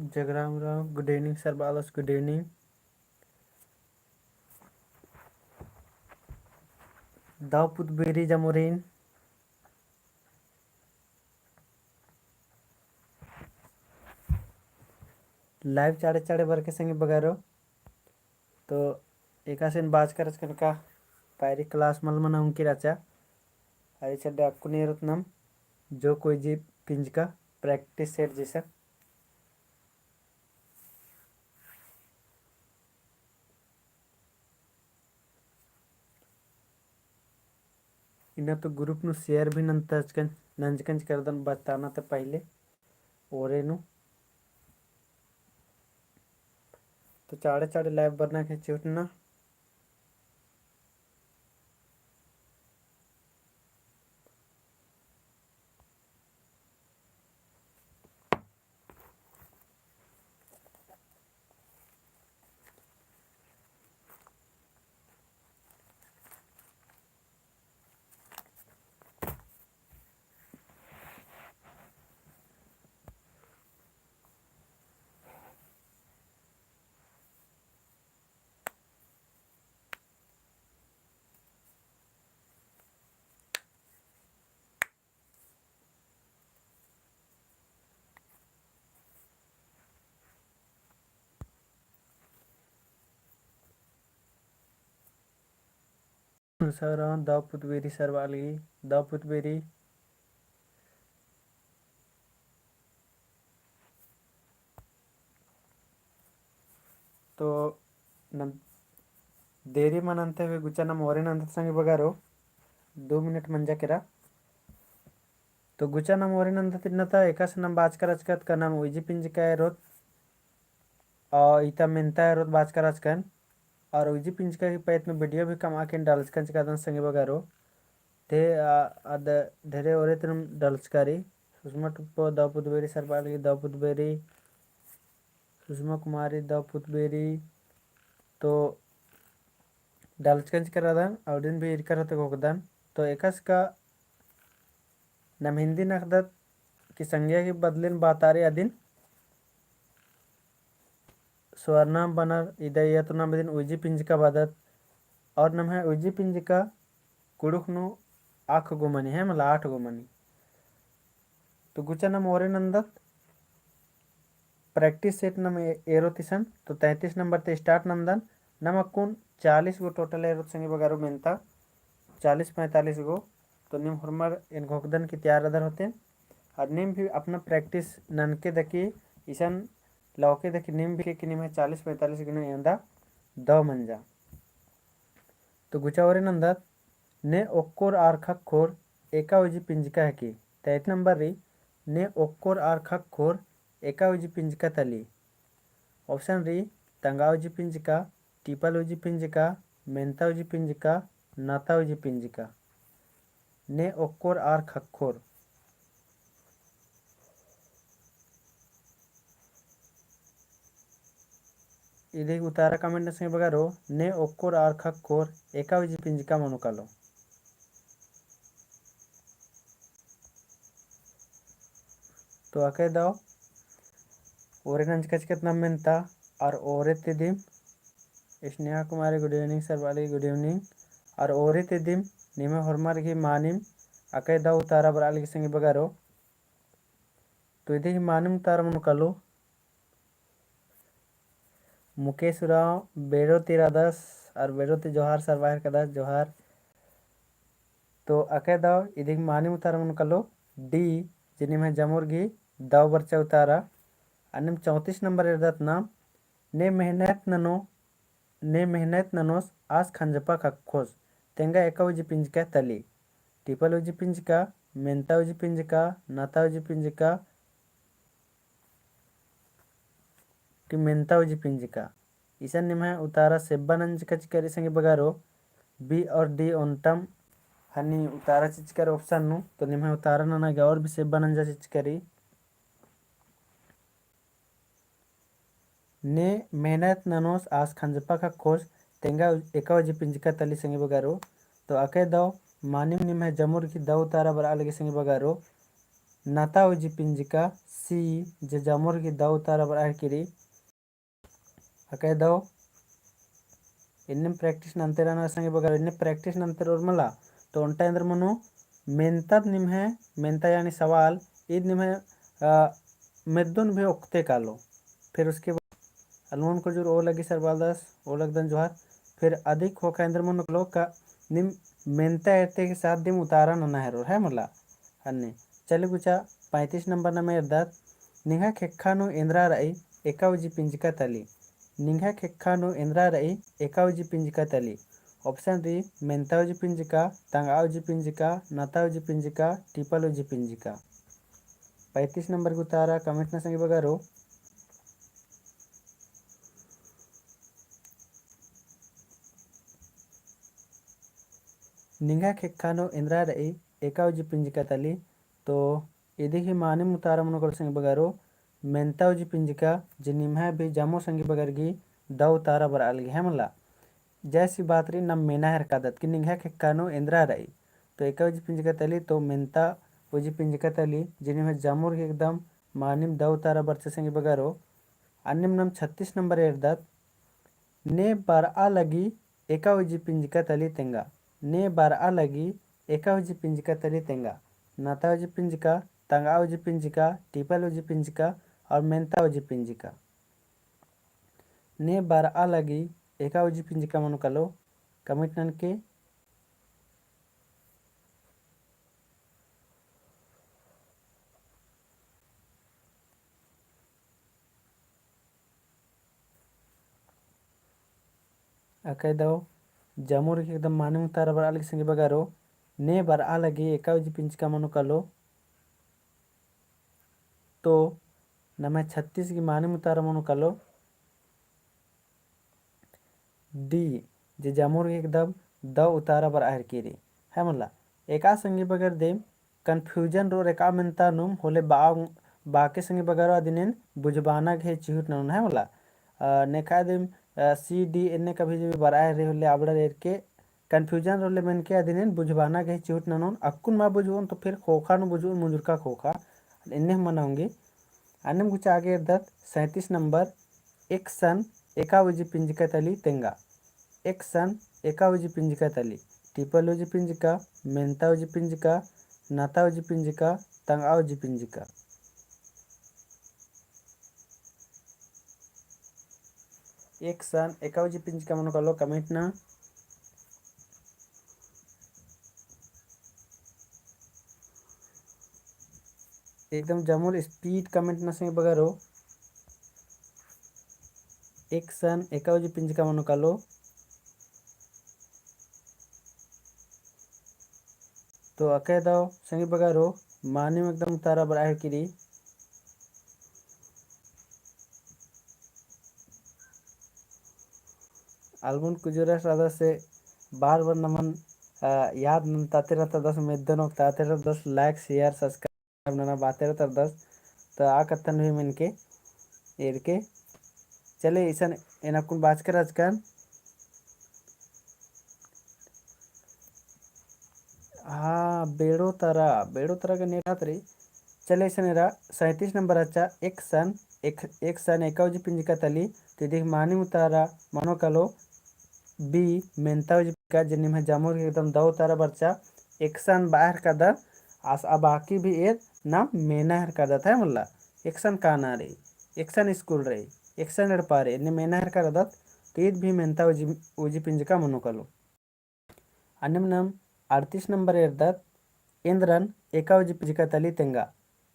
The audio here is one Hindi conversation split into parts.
Jagaram Ram, good evening, Sir Balas, good evening. Dauput Beri Jamurin. Live चाड़े चाड़े बर के संगे बगारो तो एकासेन बाज करच कनका पायरी क्लास मल मना उनकी राचा आई चड्डे अक्कु नेरुतनम जो कोई जी पिंज का प्रैक्टिस सेट जैसा इन्हें तो ग्रुप नु शेयर भी नंजकंज कर दन बताना तो पहले और नु तो चाड़े चाड़े लाइव बरना के चुटना सर दाऊपुत बेरी सर वाली दाऊपुत बेरी तो देरी मन अंते हुए गुचा मोरे अंत संगे बगारो 2 मिनट मंजा केरा तो गुचा मोरे अंत तिन्नता एकास नम बाज कर अचकत का नाम उजी पिंज का रोत और इता मिनता रोत बाज कर अचकन और उजी पिंज का पैत में वीडियो भी कमा के डालचकन चिकादन संगे बगारो ते अद ढेरे ओरे तिरम डालचकारी सुषमा टुप्पो दाऊपुत berry सरपाली दाऊपुत berry Sushma Kumari दाऊपुत berry तो डालचकंज करादन और दिन भी इरकर होते गोकदन तो एकस का नम हिंदी नखदत की संज्ञा की बदलिन बातारे अदिन स्वर्णाम बनर इदय तो नम दिन उजी पिंज का बदत और नम है उजी पिंज का कुड़ुक नु 8 गुमनी है मतलब 8 गुमनी तो गुचा नम ओरे नंदत प्रैक्टिस सेट नम एरो तिसन तो 33 नंबर ते स्टार्ट नंदन नमकुन 40 गो टोटल एरो संगे बगारो मेनता 40-45 गो तो निम हरमर इन घोकदन की तैयार अदर होते और निम भी अपना प्रैक्टिस ननके दकी ईसन लौके दकी निम भी कि निम है 40-45 गिनो एंदा द मंजा तो गुचावरे नंदा ने ओक्कोर आरखक खोर एका उजी पिंजका है की 33 नंबर री ने ओक्कोर आरखक खोर एका उजी पिंजका तली ऑप्शन री तंगा उजी पिंजका टिपल उजी पिंजका मेंता उजी पिंजका नाता उजी पिंजका ने ओक्कोर आर खक्खोर इधे उतारा कमेंट से बगारो ने ओक्कोर आर खक्खोर एका उजी पिंजका मनुकालो तो आके दाओ ओरे नंज कचकत नम मेंता और ओरे तिदिम स्नेहा कुमारी गुड इवनिंग सरवाली गुड इवनिंग और ओरे तिदिम निमे हरमार की मानिम आके दाओ उतारा बराल के संगे बगारो तो इधे मानिम उतारा मनुकालो मुकेश राव बेरोती रादस और बेरोती जोहार सरवाहिर कदास जोहार तो अके दाव इधर मानी उतारा मन कलो डी जिनी में जमुर्गी दाव बरचा उतारा अन्यम 34 नंबर इरदत नाम ने मेहनत ननोस आज खंजपा खक्खोस तेंगा एका उजी पिंज का तली टिपल उजी पिंज का मेंता उजी पिंज का नाता उजी पिंज का कि मेंता उजी पिंज का ईसन निम्हा उतारा सेब्बानंज कच करी संगे बगारो बी और डी ओंटम हनी उतारा चिचकर ऑप्शन नु तो निम्हा उतारा ना और भी सेब्बानंजा चिचकरी ने मेहनत ननोस आज खंजपा का खोज तेंगा एका वजी पिंजका तली संगे बगारो तो अके दाव मानिम निम्हा जमुर की दाव उतारा बरा लगे संगे बगारो नाता उजी पिंजिका सी जे जामोर की दाव तारा बर किरी अके दाव इन्ने प्रैक्टिस नंतर संगे बगर इन्ने प्रैक्टिस नंतर और मला तो उनटा अंदर मनो मेंतात निम्हे मेंता यानी सवाल ईद निम्हे मेदुन भी उकते कालो फिर उसके बाद अलमोन को जो ओ लगी सरबालदास ओ लगदन जोहार फिर अधिक हो केंद्र मन लोग का निम मेंता एते के साथ दिम उतारा न नहरो है मला अन्ने चले गुचा 35 नंबर न मेरदात निंगा खेखानो इंद्रा रई एकावजी पिंजका तली निंगा खेखानो इंद्रा रई एकावजी पिंजका तली ऑप्शन डी मेंतावजी पिंजिका तंगावजी पिंजिका नतावजी पिंजिका टिपलवजी पिंजिका 35 नंबर को उतारा कमेंट न संगे बगारो निंगा खेखानो इंद्रा रई एकावजी पिंजिका तली तो इदिही माने मुतारा मन कर संगे बगारो मेंतावजी पिंजिका जिनिम्हा भी जामो संगे बगरगी दव तारा बर अलगी है मला जैसी बात रही नम मेना हर कादत कि निंगा खेखानो इंद्रा रई तो एकावजी पिंजिका तली तो मेंता उजी पिंजिका तली जिनिम्हा जामोर के एकदम मानिम दव तारा बरचे संगे बगारो अन्निम नम 36 नंबर एरदात ने बार आ लगी एकावजी पिंजिका तली तेंगा ने बार आ लगी एकावजी पिंजिका तली तेंगा नातावजी पिंजिका तंगावजी पिंजिका टिपलवजी पिंजिका और मेंतावजी पिंजिका ने बार आ लगी एकावजी पिंजिका मनु कलो कमिट नन के अकय दो जामुर के एकदम माने तारा बर अलग संगे बगारो ने बार आ लगी एकावजी पिंजिका मनु कलो तो नमे 36 की माने मुतारा मनु कलो डी जे जामुर के एकदम द उतारा बर आहर कीरी है मला एका संगे बगर देम कन्फ्यूजन रो रेका मेंता नुम होले बाके संगे बगर अदिनेन बुझबाना घे चिहुट नन है मला नेका देम सी डी इन्ने कभी जो बर आह रे होले आबड़ा रेर के कन्फ्यूजन रोले मेन के अदिनेन बुझबाना घे चिहुट नन अक्कुन मा बुझुन तो फिर खोखा नु बुझुन मुजुरका खोखा इन्ने हम मनाऊंगी अन्नम कुछ आगे दत 37 नंबर एक सन एकावजी पिंजिका तली तेंगा एक सन एकावजी पिंजिका तली टिपलवजी पिंजिका मेंतावजी पिंजिका नातावजी पिंजिका तंगावजी पिंजिका एक सन एकावजी पिंजिका मन कलो कमेंट ना एकदम जमूल स्पीड कमेंट ना से बगारो एक सन एकावजी पिंजिका मन कलो तो अके दाव संगी बगारो मानी में एकदम तारा बराह किरी आलमुन कुजुरा सादा से बार बार नमन याद ताते रहता 10 मेदनों ताते रहता 10 लाइक शेयर सब्सक्राइब नना बाते रहता 10 तो आ कत्तन भी मन के एर के चले ईसन एनाकुन बाज कर अजकन हाँ बेड़ो तरह का नेट रही चले ईसन एरा 37 नंबर अच्छा एक सन एकावजी पिंजिका तली तिदिक मानी उतारा मनो कलो बी मेंतावजी का जिन्नी में जामुर एकदम दो तारा बच्चा एक सन बाहर का दर आस अबाकी भी एक नाम मेना हर का दत है मुल्ला एक सन काना रही एक सन स्कूल रही एक सन एड़ पारे इन्हें मेना हर का दत तीद भी मेंता उजी पिंजिका मनो कलो अन्नम नाम 38 नंबर एर्दत इंद्रन एकावजी पिंजिका तली तेंगा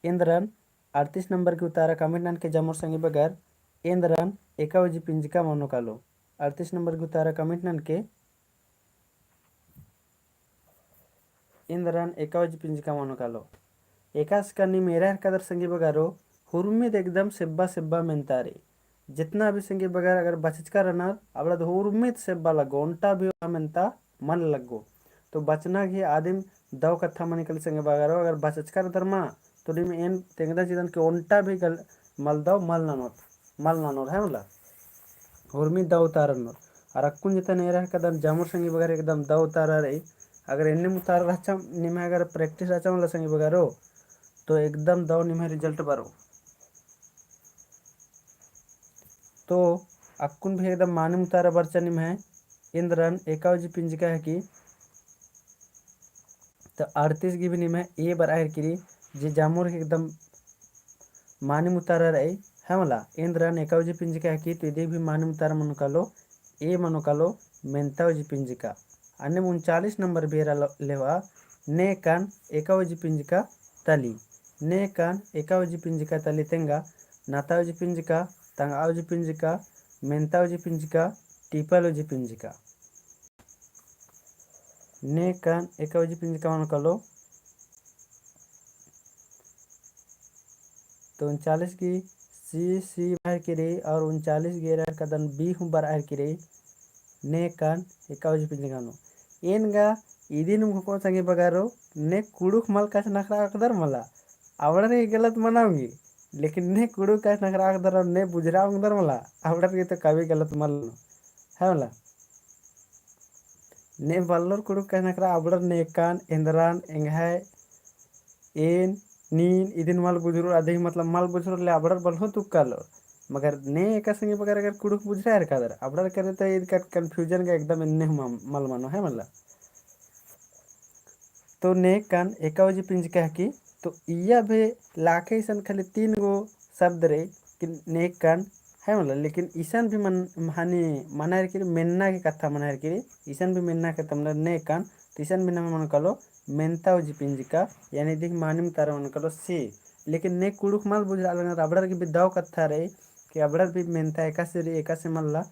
इंद्रन 38 नंबर की उतारा कमिटनन के जामुर संगी बगर इंद्रन एकावजी पिंजिका मनो कलो 38 नंबर की उतारा कमिटनन के इंद्रन एकावजी पिंजिका मनो कलो एकास कनी मेरा कदर संगी बगारो हुरमिद एकदम सेब्बा सेब्बा मेंतारे जितना भी संगी बगार अगर बचका रनर अब हुरमिद सेब्बा लगो उनटा भी मेंता मन लगो तो बचना घी आदिम दव कथा मन निकल संगे बगारो अगर बचका धर्मा तो डिम एन तेंगदा चिदन के उनटा भी गल मल दव मल नानोर है मला हुरमिद दव उतारनो और अक्कुन जितना नेरा कदम जामुर संगी बगार एकदम दव उतारा रही अगर इन्ने मुतार रचा निमे अगर प्रैक्टिस रचा मला संगी बगारो तो एकदम दो निम्हे रिजल्ट बरो तो अक्कुन भी एकदम माने मुतारा बरचा निम्हे इंद्रन एकावजी पिंजिका है कि तो 38 की भी निम्हे ए बराहर किरी जे जामुर एकदम मानी मुतारा रही हमला इंद्रन एकावजी पिंजिका है कि तो इधे भी मानी मुतारा मनुकालो ए मनुकालो मेंतावजी पिंजिका अन्य 39 नंबर बेरा लेवा ने कान एकावजी पिंजिका तली ने कान एकावजी पिंजिका तली तेंगा नातावजी पिंजिका तंगावजी पिंजिका मेंतावजी पिंजिका टीपालोजी पिंजिका ने कान एकावजी पिंजिका मनुकालो तो 39 की सी बाहर की रही और 39 गेरा कदन बी हूँ बाहर की रही ने कान एकावजी पिंजिकानो एनगा इदिन मुको संगे बगारो ने कुड़ुक मल का नखरा अकदर मला आवड़ा रे गलत मनाऊंगी लेकिन ने कुड़ुक का नखरा अकदर और ने बुझरा उंदर मला आवड़ा रे तो कभी गलत मल है मला ने बल्लोर कुड़ुक का नखरा आवड़ा ने कान इंद्रान एंगहाय एन नीन इदिन मल बुझरो आधे मतलब मल बुझरो ले आवड़ा बल्हो तुक्कालो मगर ने एक संगे बगर अगर कुड़ुक बुझ रहा है कादर अबड़र करे तो इसका कंफ्यूजन का एकदम इन्ने मल मानो है मतलब तो ने कान एकावजी पिंज कह की तो इया भी लाखे सन खाली 3 गो शब्द रे कि ने कान है मतलब लेकिन ईसन भी मन हानि मनार की मेन्ना की कथा मनार की ईसन भी मेन्ना के तमला ने कान तो ईसन भी नाम मन कलो मेंतावजी पिंजिका यानी दिख मानिम तारा मन कलो से लेकिन ने कुड़ुक मल बुझ रहा अबड़र की विदाव कथा रे कि अबड़र भी मेनता एका से मल्ला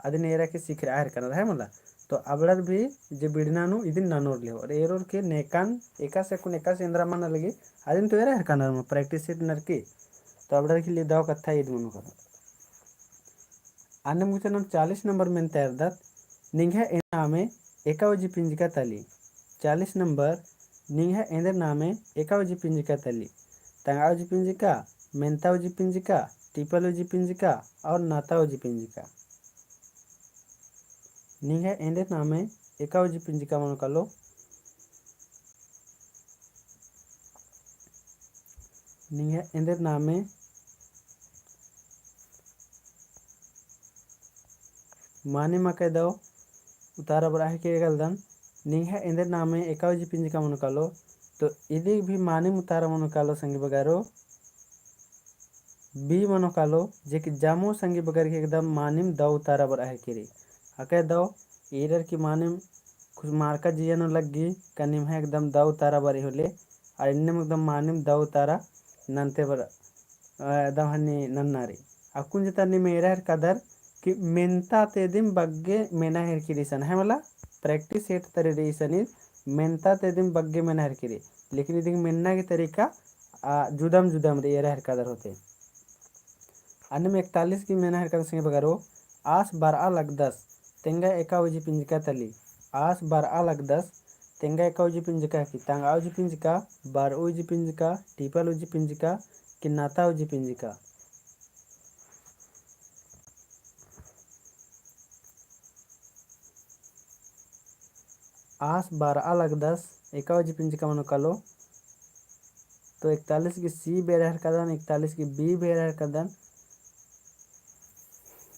अदिन एरा के सीख रहा है मला तो अबड़र भी जे बिड़नानु इदिन नानोर ले और एरोर के नेकान एका से इंद्रा मन लगे अदिन तो एरा हरकान प्रैक्टिस सेट नरके तो अबड़र के लिए दाव कथा इद मनु करो अन्य मुझे नम 40 नंबर में तैयार दत निंघा नामे एकावजी पिंजिका तली 40 नंबर निंघा एंदर नामे एकावजी पिंजिका तली तंगावजी पिंजिका मेंतावजी पिंजिका टीपलोजी पिंजिका और नातावजी पिंजिका निंघा एंदर नामे एकावजी पिंजिका मन कलो निंघा एंदर नामे माने मके दो उतारा बरा है के गलदन निंघा एंदर नामे एकावजी पिंजिका मन कलो तो इदी भी माने मुतारा मन कालो संगे बगारो बी मनो कालो जे कि जामो संगे बगर के एकदम मानिम दो उतारा बरा है के हके दो एरर की मानिम कुछ मार्का जियन लगी कनिम है एकदम दो उतारा बरी होले और इन्ने एकदम मानिम दो उतारा नंते बर एकदम हनी नन्नारी अकुन जिता नि मेरा हर कदर कि मेंता तेदिम बग्गे मेना हर किरीसन है मला प्रैक्टिस सेट तरी रीसन मेंता तेदिम बग्गे मेना हर किरी लेकिन इदिक मेन्ना के तरीका जुदम जुदम रे हर कदर होते अन्य में 41 की मेना हर कदर संगे बगारो आस बार अलग 10 तेंगा एकावजी पिंजिका तली आस बार अलग 10 तेंगा एकावजी पिंजिका की तंगावजी पिंजिका बारओजी पिंजिका टीपलोजी पिंजिका कि नातावजी पिंजिका आस बार अलग 10 एकावजी पिंजिका मनो कलो तो 41 की सी बेरहर कदन 41 की बी बेरहर कदन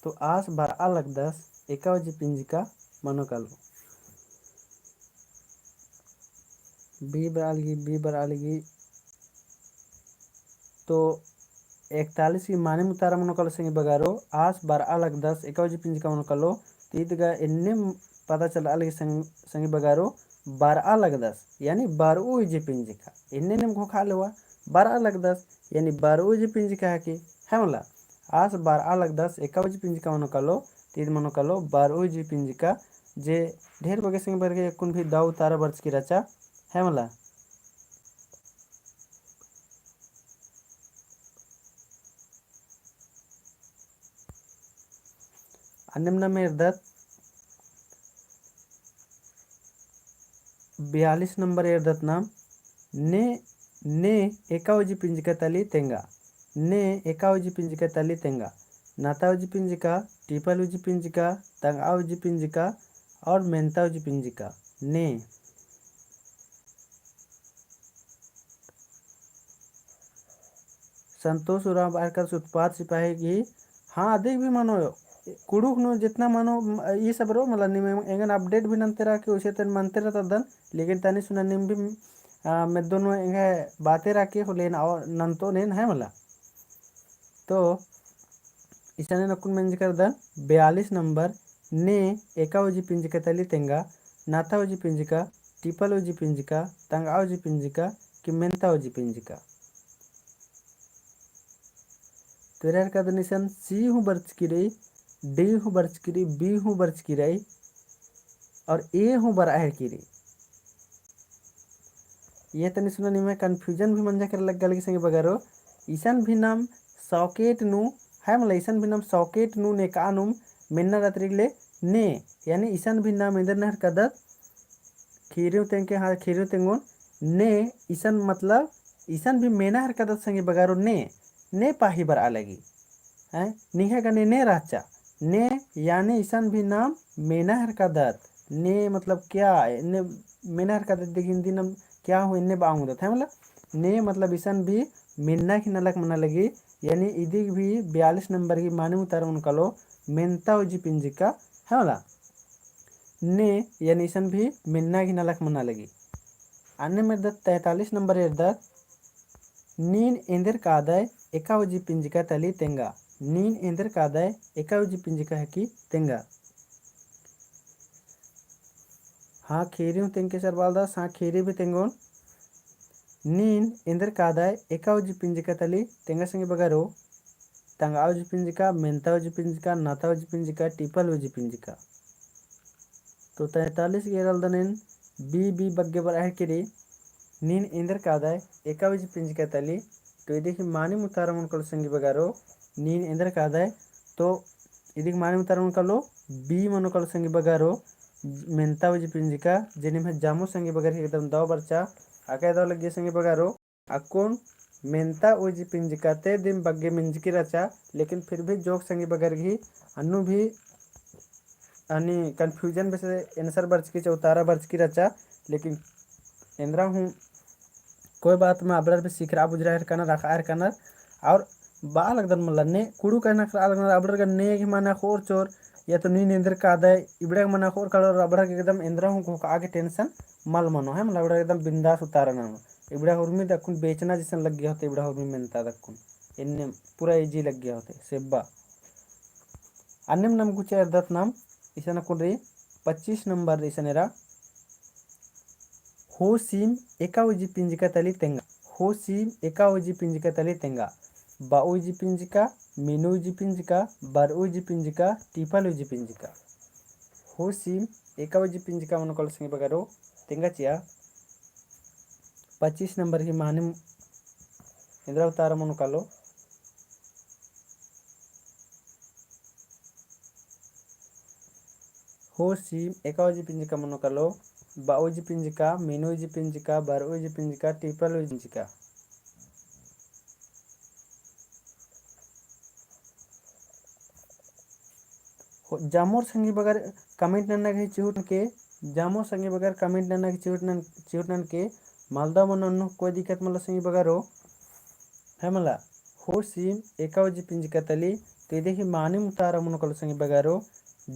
तो आस बार अलग 10 एकावजी पिंजिका मनो कलो बी बरालगी तो 41 की माने मुतारा मनो कलो संगे बगारो आस बार अलग 10 एकावजी पिंजिका मनो कलो तीतगा इन्ने पता चला अलग संगे बगारो बार अलग 10 यानी बारऊ जी पिंजिका इन्ने ने को खा लेवा बार अलग 10 यानी बारऊ जी पिंजिका की है मला आस बार अलग 10 एकावजी पिंजिका मनो कलो तीत मनो कलो बारऊ जी पिंजिका जे ढेर बगे संगे बरगे कुन भी दाऊ तारा बर्च की रचा है मला अन्यमना में इर्दत 42 नंबर इर्दत नाम ने एकावजी पिंजिका तली तेंगा ने एकावजी पिंजिका तली तेंगा नातावजी पिंजिका टीपलूजी पिंजिका तंगावजी पिंजिका और मेंतावजी पिंजिका ने संतोष उराव बारकर उत्पाद सिपाही की हाँ अधिक भी मानो कुड़ुक नो जितना मानो ये सब रो मतलब निम एंगन अपडेट भी नंते रहा कि उसे तन मानते रहता दन लेकिन तनी सुना निम भी मैं दोनों एंगे बातें रखी हो लेना और नंतो नेन है मला तो ईशान्य नकुन मंज कर दन 42 नंबर ने एकावजी पिंजिका तली तेंगा नाथावजी पिंजिका टिपलवजी पिंजिका तंगावजी पिंजिका कि मेंतावजी पिंजिका तेरा का निशान सी हूँ बर्च की रही डी हूँ बर्च की रही बी हूँ बर्च की रही और ए हूँ बराह की रही ये तनी सुना नहीं मैं कन्फ्यूजन भी मंजा कर लग गल के संगे बगैरो ईशान भी नाम सॉकेट नु है मतलब ईशान भी नाम सॉकेट नु ने कानुम मिन्ना रत्रिगले ने यानी ईशान भी नाम इंदर नहर कदत खीरियो तेंके हाँ खीरियो तेंगोन ने ईशान मतलब ईशान भी मेना हर कदत संगे बगैरो ने पाही बर आलगी है निहे गने ने राचा ने यानी ईशान भी नाम मेना हर कदत ने मतलब क्या ने मेना हर कदत देखिए हिंदी नाम क्या हो इन्ने बांग है मतलब ने मतलब ईशान भी मिन्ना की नलक मना लगी यानी इदिक भी 42 नंबर की माने उतार उनका लो मेनता उजी पिंजिका है वाला ने यानी ईशान भी मिन्ना की नलक मना लगी अन्य में 43 नंबर इर्दत नीन इंदर कादय एकावजी पिंजिका तली तेंगा नीन इंदर कादय एकावजी पिंजिका है कि तेंगा हाँ खेरी हूँ तेंके सरवालदास हाँ खेरी भी तेंगोन नीन इंदर कादाय एकावजी पिंजिका तली तेंगा संगे बगारो तंगावजी पिंजिका मेंतावजी पिंजिका नातावजी पिंजिका टिपलवजी पिंजिका तो 43 गेरल दनेन बी बग्गे बर है किरी नीन इंदर कादाय एकावजी पिंजिका तली तो ये देखिए मानी मुतारा उनका संगे बगारो नीन इंदर कादाय तो इदिक मानी मुतारा उनका लो बी मनोकल संगे बगारो मेंतावजी पिंजिका जिन्हें में जामो संगे बगर एकदम दाव बरचा आके दाव लगे संगे बगारो अकुन मेंता ओजी पिंजिका ते दिन बग्गे मिंजकी रचा लेकिन फिर भी जोक संगे बगर घी अन्नु भी अनि कंफ्यूजन वैसे आंसर बर्च की चौतारा बर्च की रचा लेकिन इंद्रा हूँ कोई बात में अबरर भी सीख रहा बुझ रहा है रखा है और बाल एकदम मल्लने कुड़ू कहना अबरर का ने की माना खोर चोर या तो नी इंद्र का आदाय इबड़ा मना खोर कलर अबरर के एकदम इंद्रा हूँ आगे टेंशन मल मनो है मतलब एकदम बिंदास उतारा ना इबड़ा उर्मी दक्कुन बेचना जैसे लग गया होता इबड़ा उर्मी मेनता दक्कुन इन्ने पूरा इजी लग गया होते सेब्बा अन्यम नम कुछ अर्दत नाम इसे न कुल 25 नंबर इसे नेरा हो सीम एकावजी पिंजिका तली तेंगा हो सीम एकावजी पिंजिका तली तेंगा बाऊजी पिंजिका मीनूजी पिंजिका बारूजी पिंजिका टीपलूजी पिंजिका हो सीम एकावजी पिंजिका मन कल संगे बगारो तेंगा चिया 25 नंबर की माने इंद्रा उतारा मन कालो हो सीम एकावजी पिंजिका मन कालो बाऊजी पिंजिका मीनूजी पिंजिका बारूजी पिंजिका टीपलूजी पिंजिका जामोर संगी बगर कमेंट नन्ना के चिहुट के जामो संगी बगर कमेंट नन्ना के चिहुट नन के मालदा मन कोई दिक्कत मला संगी बगर हो है मला हो सीम एकावजी पिंजिका तली तो देखिए मानी मुतारा मनो कलो संगी बगारो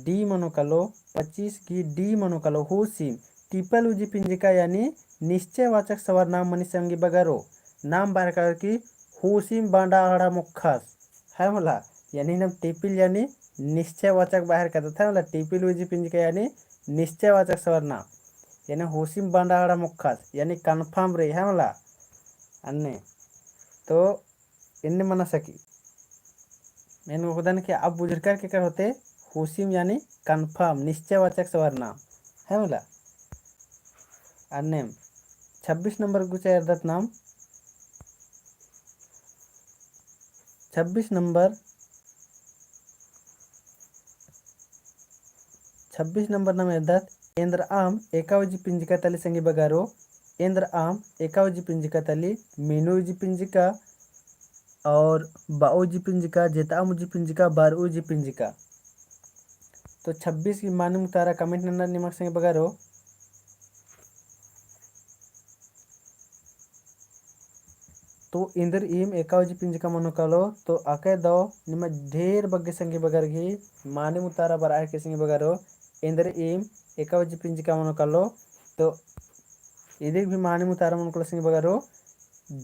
डी मनो कलो 25 की डी मनो कलो हो सीम टिपल उजी पिंजिका यानी निश्चयवाचक सवार नाम मनी संगी बगारो नाम बारकर की होसीम बांडा आड़ा मुखस है मला यानी नाम टिपिल यानी निश्चयवाचक बाहर करता था मतलब टिपिल उजी पिंजिका यानी निश्चयवाचक सवार नाम यानी होसीम बांडा आड़ा मुखस यानी कन्फर्म रे है मला अन्ने तो इनने मना सकी मैंने उदाहरण कि अब बुजुर्ग के कर होते हुसीम यानी कंफर्म निश्चयवाचक सवर्नाम है बोला अन्य 26 नंबर गुचा अर्दत नाम 26 नंबर 26 नंबर नाम अर्दत इंद्र आम एकावजी पिंजिका तली संगी बगारो इंद्र आम एकावजी पिंजिका तली मीनूजी पिंजिका और बाऊजी पिंजिका जेतामुजी पिंजिका बारूजी पिंजिका तो 26 की माने मुतारा कमेंट नंबर निमक संगे बगारो तो इंदर इम एकावजी पिंजिका मनोकालो तो आके दो निम ढेर बग्गे संगी बगर घी माने मुतारा बर आय के संगी बगरो इंदर इम एकावजी पिंजिका मनोकालो तो इदिक भी माने मुतारा मनोकालो संगी बगरो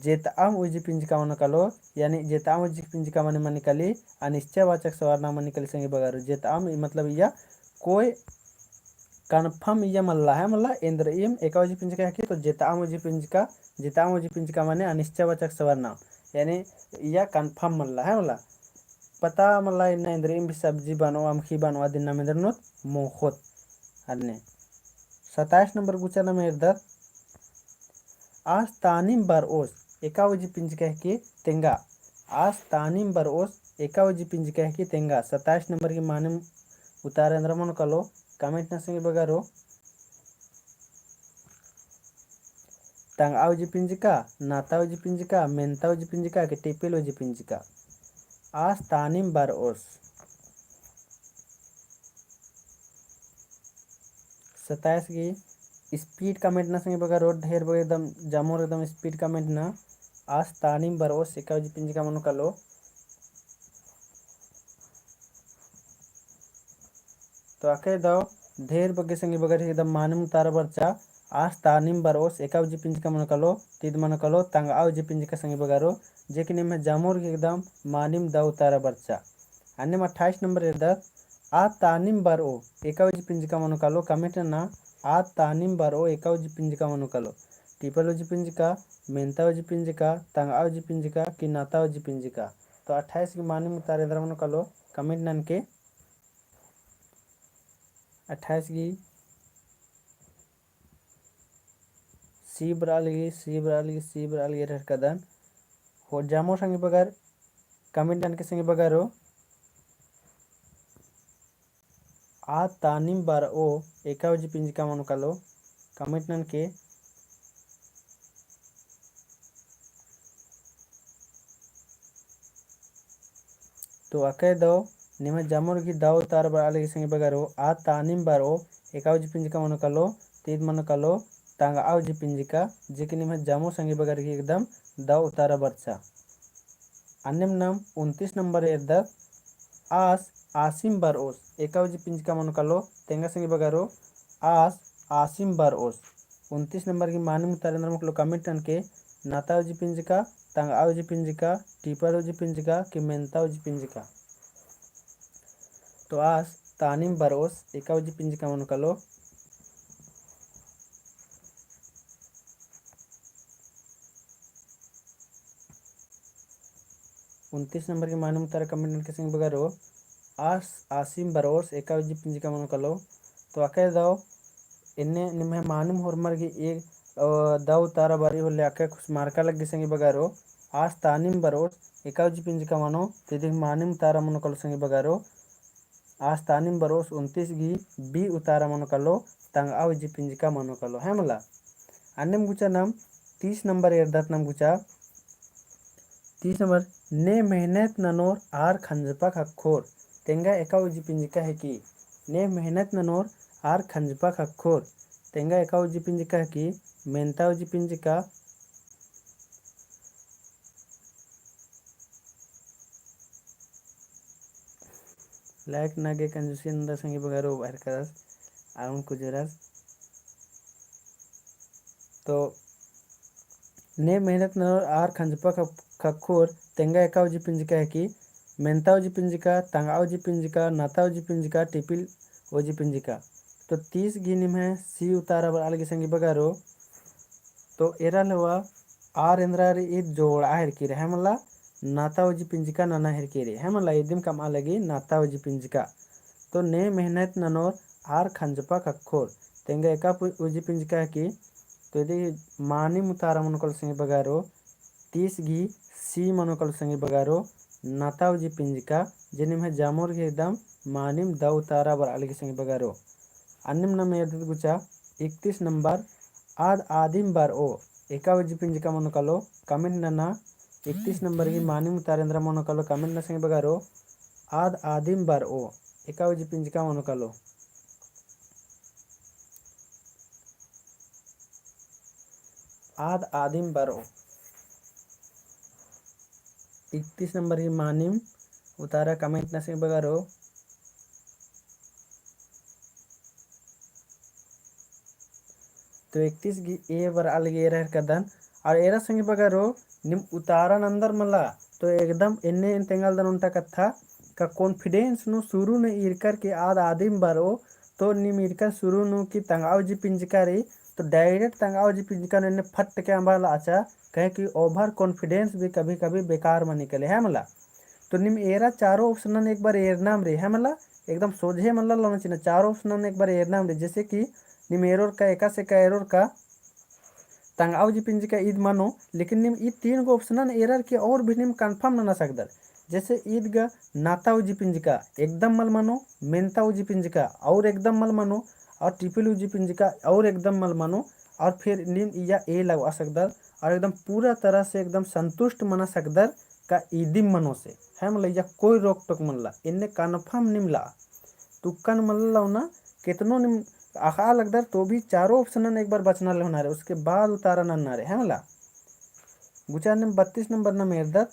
जेताम उजी पिंजिका मनोकालो यानी जेताम उजी पिंजिका मने मनिकली अनिश्चयवाचक सवर्नाम मनिकली संगी बगरो जेताम मतलब या कोई कन्फर्म इया मल्ला है मल्ला इंद्र इम एकावजी पिंजिका है कि तो जेताम उजी पिंजिका माने अनिश्चयवाचक सवर्नाम यानी या कन्फर्म मल्ला है मल्ला पता मल्ला इन इंद्र इम सब्जी बनो अमखी बनो दिन नाम इंद्र नोत मोखोत अन्ने 27 नंबर गुचा नाम इर्दर आज तानिम बर ओस एकावजी पिंजिका है कि तेंगा आज तानिम बर ओस एकावजी पिंजिका है कि तेंगा 27 नंबर की माने उतारे अंदर मन कलो कमेंट नसेंगे बगारो तंगावजी पिंजिका नातावजी पिंजिका मेंतावजी पिंजिका के टिपिलोजी पिंजिका आज तानिम बर ओस 27 की स्पीड कमेंट ना संगे बगारो ढेर बगे एकदम जामोर एकदम स्पीड कमेंट ना आज तानिम बर ओस एकावजी पिंजिका मन कलो तो आके दो ढेर बगे संगे बगर एकदम मानम तारा बरचा आज तानिम बर ओस एकावजी पिंजिका मन कलो तीद मन कलो तंगावजी पिंजिका संगे बगारो जे कि में जामोर के एकदम मानिम दाउ तारा बरचा अन्य 28 नंबर इधर आ तानिम बर ओ एकावजी पिंजिका मन कलो कमेंट ना आ तानिम बर ओ एकावजी पिंजिका मन कलो टिपलोजी पिंजिका मेंतावजी पिंजिका तंगावजी पिंजिका कि नातावजी पिंजिका तो 28 की मानिम तारे इधर मन कलो कमेंट नन के 28 की सी बरालगी रहर कदन हो जामो संगे बगर कमेंट नन के संगे बगरो आ तानिम बर ओ एकावजी पिंजिका मन कलो कमेंट नन के तो अके दो निमे जामुर की दाव तार बाले संगे बगरो आ तानिम बर ओ एकावजी पिंजिका मन कलो तीद मन कलो तांगा आवजी पिंजिका जेके निमे जामो संगे बगर की एकदम दाव तारा बरचा अन्यम नाम 29 नंबर इधर आस आसिम बर ओस एकावजी पिंजिका मन कलो तेंगा संगे बगरो आस आसिम बर ओस 29 नंबर की मानम तारेंद्र मुकलो कमेंट के नातावजी पिंजिका तंगावजी पिंजिका टीपरवजी पिंजिका कि मेंतावजी पिंजिका तो आस तानिम बर ओस एकावजी पिंजिका मन कलो 29 नंबर की मानम तारा कमेंट के संग बगरो आस आसिम बर ओस एकावजी पिंजिका मन कलो तो आके दाओ इन्ने निम्हे मानम होरमर की एक दाव तारा बारी होले आके खुश मार्का लग संगे बगारो आज तानिम बरोस एकावजी पिंजिका मनो तिदिक मानिम तारा मनो कलो संगे बगारो आज तानिम बरोस 29 गी बी उतारा मनो कलो तंग आवजी पिंजिका मनो कलो है मला अन्यम गुचा नाम 30 नंबर एर्दात नाम गुचा 30 नंबर ने मेहनत ननोर आर खंजपा खखोर तेंगा एकावजी पिंजिका है कि ने मेहनत ननोर आर खंजपा खखोर तेंगा एकावजी पिंजिका है कि मेंतावजी पिंजिका लाइक नागे कंजूसी नंदा संगे बगारो बाहर करस आउन कुजरस तो ने मेहनत ननोर आर खंजपा खखोर तेंगा एकावजी पिंजिका है कि मेंतावजी पिंजिका तंगावजी पिंजिका नातावजी पिंजिका टिपिल ओजी पिंजिका तो 30 गिनिम है सी उतारा बर अलगे संगे बगारो तो एरा लवा आर इंद्रारी ईद जोड़ आहर की है मला नातावजी पिंजिका नाना हर की है मला इदिम कम अलगी नातावजी पिंजिका तो ने मेहनत ननोर आर खंजपा खखोर तेंगा एका उजी पिंजिका की तो यदि मानी मुतारा मनोकल संगे बगारो 30 गी सी मनोकल संगे बगारो नातावजी पिंजिका जिनिम है जामोर के एकदम मानिम दाव तारा बर अलगे संगे बगारो अन्यम नम यदि गुचा 31 नंबर आद आदिम बार ओ एकावजी पिंजिका मनोकलो कमेंट नना 31 नंबर की मानिम तारेंद्र मनोकलो कमेंट न संगे बगारो आद आदिम बार ओ एकावजी पिंजिका मनोकलो आद आदिम बार ओ 31 नंबर की मानिम उतारा कमेंट नसे बगारो तो 31 गी ए बर अलगे एरर कदन और एरा संगे बगारो निम उतारन अंदर मला तो एकदम एन्ने तेंगल दन उंटा कथा का कॉन्फिडेंस नु शुरू ने इरकर के आदिम बारो तो निम इरकर शुरू नु की तंगाव जी पिंजकारी तो डायरेक्ट तंगाव जी पिंजकर ने फट के अंबाला आचा कहे कि ओवर कॉन्फिडेंस भी कभी कभी बेकार में निकले है मला तो निम एरा चारों ऑप्शन एक बार एरनाम रे है मला एकदम सोझे मला लाना चाहिए चारों ऑप्शन एक बार एरनाम रे जैसे कि निम एरोर का एका से का एरोर का तंगाव जी पिंज का ईद मानो लेकिन निम ई तीन गो ऑप्शन एरर के और भी निम कंफर्म ना सकदर जैसे ईद गा नाता उजी पिंज का एकदम मल मानो मेनता उजी पिंज का और एकदम मल मानो और ट्रिपल उजी पिंज का और एकदम मल मानो और फिर निम या ए लगवा सकदर और एकदम पूरा तरह से एकदम संतुष्ट मना सकदर का ईदिम मनो से है मतलब या कोई रोक टोक मन ला इन्ने कन्फर्म निमला तुक्कन मतलब ना कितनों निम आखा लगदर तो भी चारों ऑप्शन एक बार बचना ले होना रे उसके बाद उतारा ना रे है मला गुचा ने 32 नंबर न मेरदर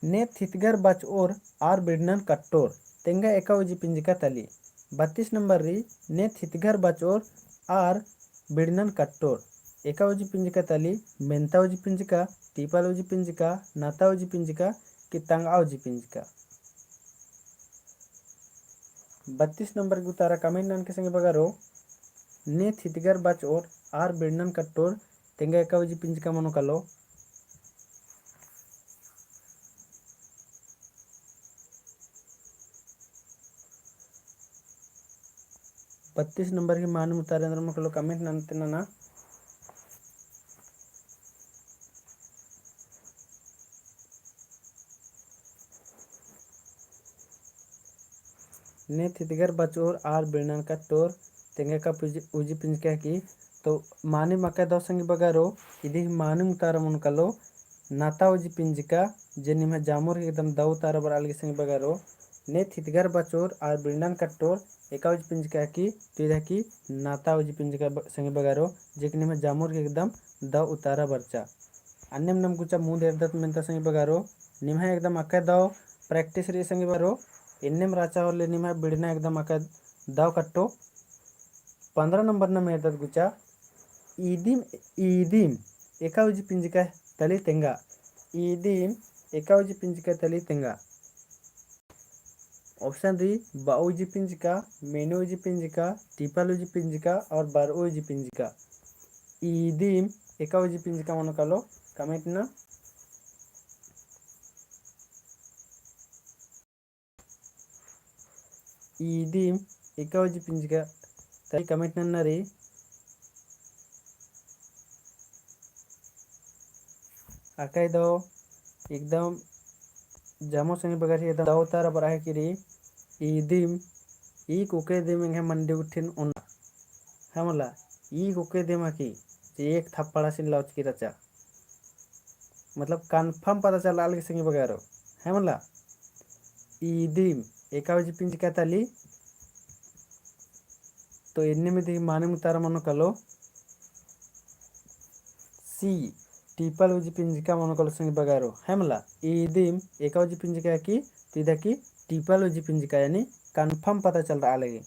ने थितगर बच और आर बिडनन कट्टोर तेंगा एकावजी पिंजिका तली 32 नंबर री ने थितगर बच और आर बिडनन कट्टोर एकावजी पिंजिका तली मेंतावजी पिंजिका टीपालवजी पिंजिका नातावजी पिंजिका कि तंगावजी पिंजिका 32 नंबर की उतारा कमेंट नन के संगे बगारो ने थितगर बच और आर बिडनन कट्टोर तेंगा एकावजी पिंजिका मनो कलो 32 नंबर की मानम उतारे अंदर मकलो कमेंट नंते ना ने थितगर बचोर आर बिरनन का टोर तेंगे का उजी पिंज क्या की तो माने मका दो संग बगारो इदी माने उतारा मन कलो नाता उजी पिंज का जेनि में जामुर एकदम दो उतारा बर अलग संग बगारो ने थितगर बचोर आर बिरनन का टोर एका उजी पिंज क्या की तो इधर की नाता उजी पिंज का संग बगारो जेकनि में जामुर एकदम दो उतारा बरचा अन्यम नम कुचा मुंह देरदत मेंता संग बगारो निम्हा एकदम अक्का दो प्रैक्टिस रे संग बरो इन्नेम राचा और ले निम्हा बिड़ना एकदम अक्का दाव कट्टो 15 नंबर न मेरदत कुचा ईदिम ईदिम एकावजी पिंजिका तली तेंगा ईदिम एकावजी पिंजिका तली तेंगा ऑप्शन री बाऊजी पिंजिका मेनूजी पिंजिका टीपालूजी पिंजिका और बारोजी पिंजिका ईदिम एकावजी पिंजिका मन कलो कमेंट ना ईदिम एकावजी पिंजिका तली कमेंट नन्ना रे आकाय दो एकदम जामो संगे बगार एकदम दाव तारा बर आहे किरी ईदिम ई कुके दिम इंगे मंडी उठिन उन हमला ई कुके दिम की एक थप्पड़ा सिन लौच की रचा मतलब कंफर्म पता चला अलग संगे बगारो हमला ईदिम एकावजी पिंजिका तली तो इन्ने में दी माने मुतारा मनो कलो सी टीपल उजी पिंजिका मनो कलो संगे बगारो हमला ईदिम एकावजी पिंजिका की तीदा की टीपल उजी पिंजिका यानी कंफर्म पता चल रहा अलगे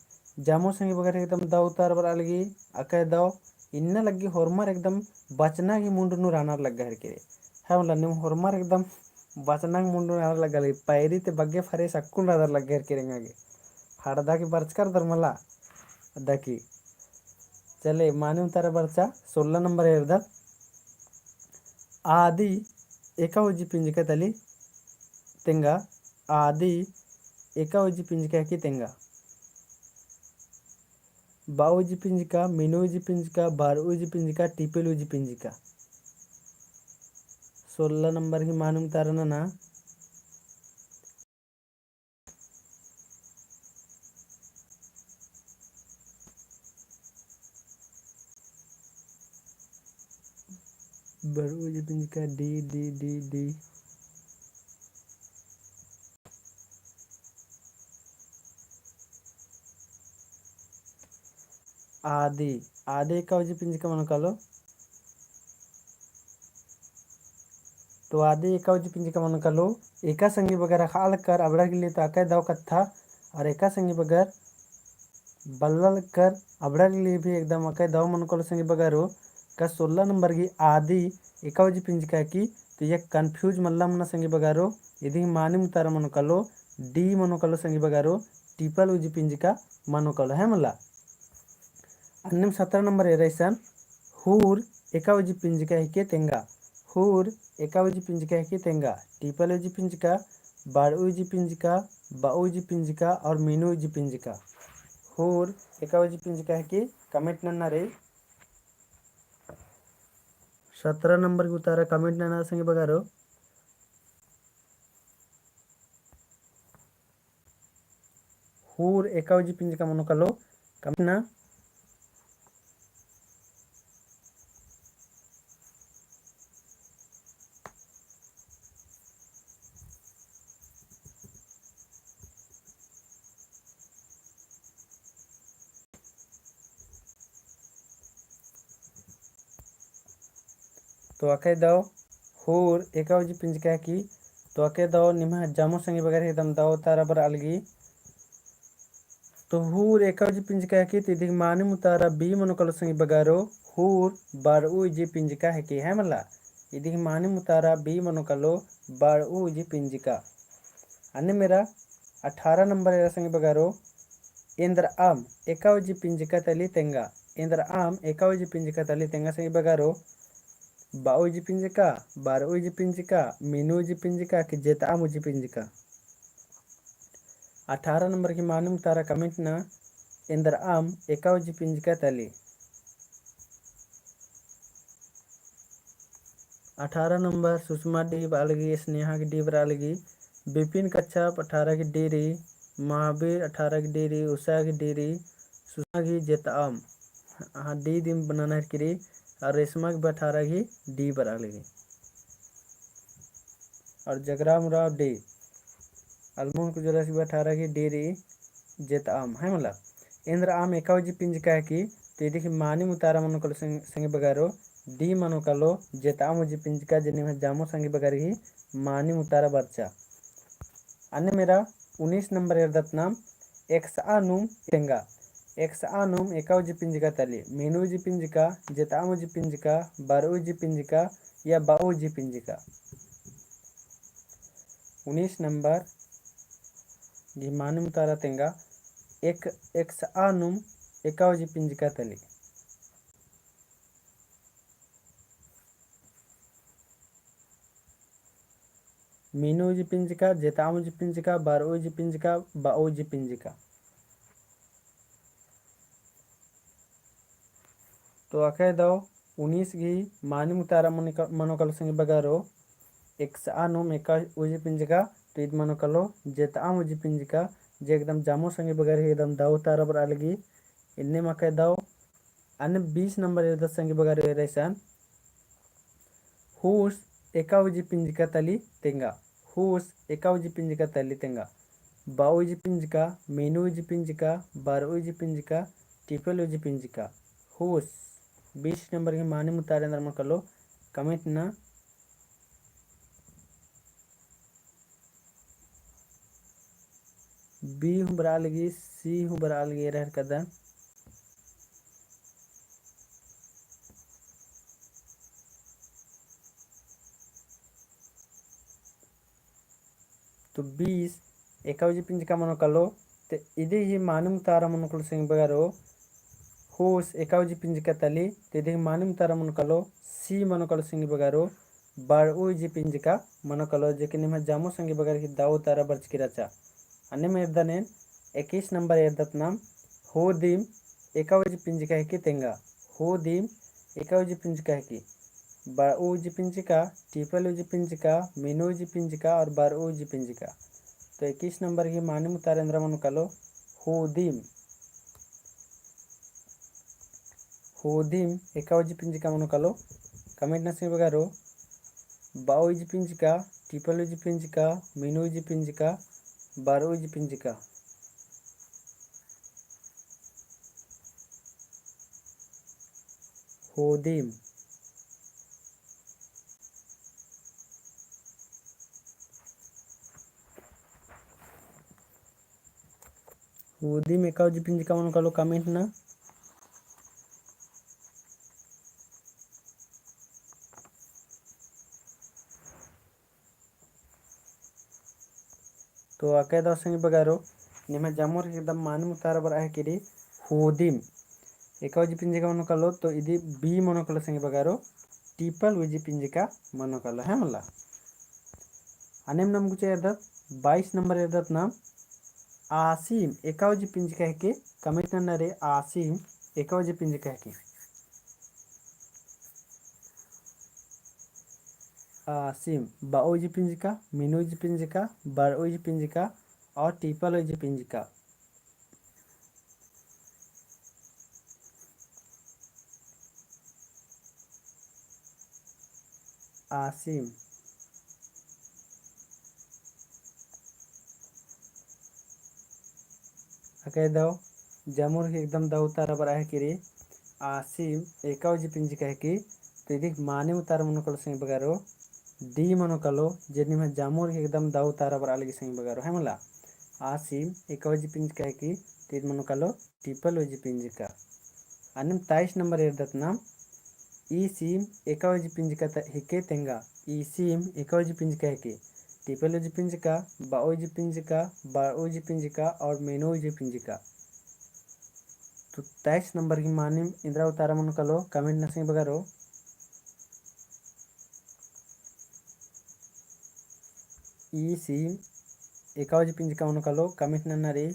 जामो संगे बगार एकदम दाव उतार बर अलगी अकय दाव इन्ना लगी होरमार एकदम बचना की मुंड नु रानार लग गहर के हमला निम होरमार एकदम बचना की मुंड नु रानार लग गली पैरी ते बग्गे फरे सक्कुन रानार लग गहर के रेंगागे हाड़दा की बरचकर दरमला दकी चले माने उतारा बरचा 16 नंबर एरदा आदि एकावजी पिंजिका तली तेंगा आदि एकावजी पिंजिका की तेंगा बाऊजी पिंजिका मिनोजी पिंजिका बारूजी पिंजिका टिपेलूजी पिंजिका 16 नंबर की माने उतारा ना बारूजी पिंजिका डी डी डी डी आदि आदि एकावजी पिंजिका मन कालो तो आदि एका उजी पिंजिका मन कलो एका संगी बगर हाल कर अबड़ा गिली तो आके दाव कत्था और एका संगी बगर बल्लल कर अबड़ा गिली भी एकदम आके दाव मन कलो संगी बगरो का 16 नंबर की आदि एका उजी पिंजिका की तो ये कन्फ्यूज मल्ला मन संगी बगारो यदि मानी मुतारा मनो कलो डी मनो कलो संगी बगारो टिपल उजी पिंजिका मनो कलो है मल्ला अन्यम 17 नंबर एरेसन हूर एका उजी पिंजिका हिके तेंगा हूर एका उजी पिंजिका हिके तेंगा टिपल उजी पिंजिका बाड़ उजी पिंजिका बाऊ उजी पिंजिका और मीनू उजी पिंजिका हूर एका उजी पिंजिका हिके कमेंट नन्ना रे 17 नंबर की उतारा कमेंट नन्ना संगे बगारो हूर एका उजी पिंजिका मनो कलो कमेंट ना तो आके दाओ हूर एका उजी पिंजिका की तो आके दाओ निम्हा जामो संगे बगैर एकदम दाओ तारा बर अलगी तो हूर एका उजी पिंजिका की तिदिक मानी मुतारा बी मनो कलो संगे बगारो हूर बाड़ उजी पिंजिका है की है मला इदिक मानी मुतारा बी मनो कलो बाड़ उजी पिंजिका अन्य मेरा 18 नंबर एरा संगे बगारो इंद्र आम एका उजी पिंजिका तली तेंगा इंद्र आम एका उजी पिंजिका तली तेंगा संगे बगारो बाऊ उजी पिंजिका बार उजी पिंजिका मीनू उजी पिंजिका कि जेताम उजी पिंजिका 18 नंबर की मालूम तारा कमेंट ना इंद्र आम एका उजी पिंजिका तली 18 नंबर सुषमा डीब अलगी स्नेहा की डीब अलगी विपिन कच्छप 18 की डेरी महावीर 18 की डेरी उषा की डेरी सुषमा की जेताम हाँ डी दिन बनाना है किरी और रेशमा की 18 की डी पर अलगी और जगराम राव डी अलमोहन को जोरासी 18 की डेरी जेत आम है मला इंद्र आम एकावजी पिंजिका की तो ये देखिए मानी मुतारा मनो कलो संगे बगारो डी मनो कलो जेत आम उजी पिंजिका जिन्हें में जामो संगे बगारी ही मानी मुतारा बच्चा अन्य मेरा 19 नंबर एरदत नाम एक्स आनुम तेंगा एक्स आनुम एकावजी पिंजिका तली मीनू उजी पिंजिका जेत आम उजी पिंजिका बारो उजी पिंजिका या बाओ उजी पिंजिका 19 नंबर गिमानुम तारा तेंगा एक एक्स आनुम एकावजी पिंजिका तली मीनू उजी पिंजिका जेताम उजी पिंजिका बारो उजी पिंजिका बाओ उजी पिंजिका तो आखे दो 19 की मानुम तारा मनोकल संग बगारो एक्स आनुम एका उजी पिंजिका तो इत मनो कलो जेताम उजी पिंजिका जे एकदम जामो संगे बगर एकदम दाव तारा बर अलगी इन्ने मके दाव अन्य 20 नंबर 10 संगे बगर रेसन हूस एका उजी पिंजिका तली तेंगा हूस एका उजी पिंजिका तली तेंगा बाऊ उजी पिंजिका मीनू उजी पिंजिका बारो उजी पिंजिका टिपल उजी पिंजिका हूस 20 नंबर के माने मुतारे अंदर मन कलो कमेंट ना बी हूँ बरा लगी सी हूँ बरा लगी रहर कदम तो 20 एकावजी पिंजिका मनो कलो तो इधे ही मानुम तारा मनो कलो सिंग बगारो होस एकावजी पिंजिका तली तो इधे मानुम तारा मनो कलो सी मनो कलो सिंग बगारो बार उजी पिंजिका मनो कलो जेके निम जामो संगे बगार की दाव तारा बर्च की रचा अन्य में एर्दने 21 नंबर एर्दत नाम हो दीम एकावजी पिंजिका है की तेंगा हो दीम एकावजी पिंजिका है की बार उजी पिंजिका टिपल उजी पिंजिका मीनू उजी पिंजिका और बार उजी पिंजिका तो 21 नंबर की मानी मुतारेंद्र मनु कलो होदीम एकावजी पिंजिका मनु कलो कमेंट नसी बगारो बाओ उजी पिंजिका टिपल उजी पिंजिका मीनू उजी पिंजिका बार उजी पिंजिका होदीम हुदीम एकावजी पिंजिका मन कलो कमेंट ना। तो आके दाव संगी बगारो निमा जामोर एकदम मानी मुतारा बर आहे किरी हुदीम एकावजी पिंजिका मन कलो तो इदी बी मन कलो संगी बगारो टीपल उजी पिंजिका मन कलो है मला अनेम नाम गुचे एदत 22 नंबर एदत नाम आसिम एकावजी पिंजिका है के कमेंट ना रे आसिम एकावजी पिंजिका है के आसिम बाओजी पिंजिका मिनोजी पिंजिका बारोजी पिंजिका और टीपलोजी पिंजिका आसिम अके दाव जामुर के एकदम दाव तारा बर आहे किरी आसिम एकावजी पिंजिका है की तो इदिक माने उतार मन कलो संग बगारो डी मन कलो जेनी में जामुर के एकदम दाव तारा बर आलगी संग बगारो है मला आसिम एकावजी पिंजिका है की तो मन कलो टीपल वजी पिंजिका अनम 23 नंबर एरदत नाम ई सीम एकावजी पिंजिका हिके तेंगा ई सीम एकावजी पिंजिका हिके टीपलोजी पिंजिका बाओजी पिंजिका बाओजी पिंजिका और मेनोजी पिंजिका तो 23 नंबर की मानी इंद्रा उतारा मन कलो कमेंट नसिंग बगारो ई सीम एकावजी पिंजिका मन कलो कमेंट नन्ना रे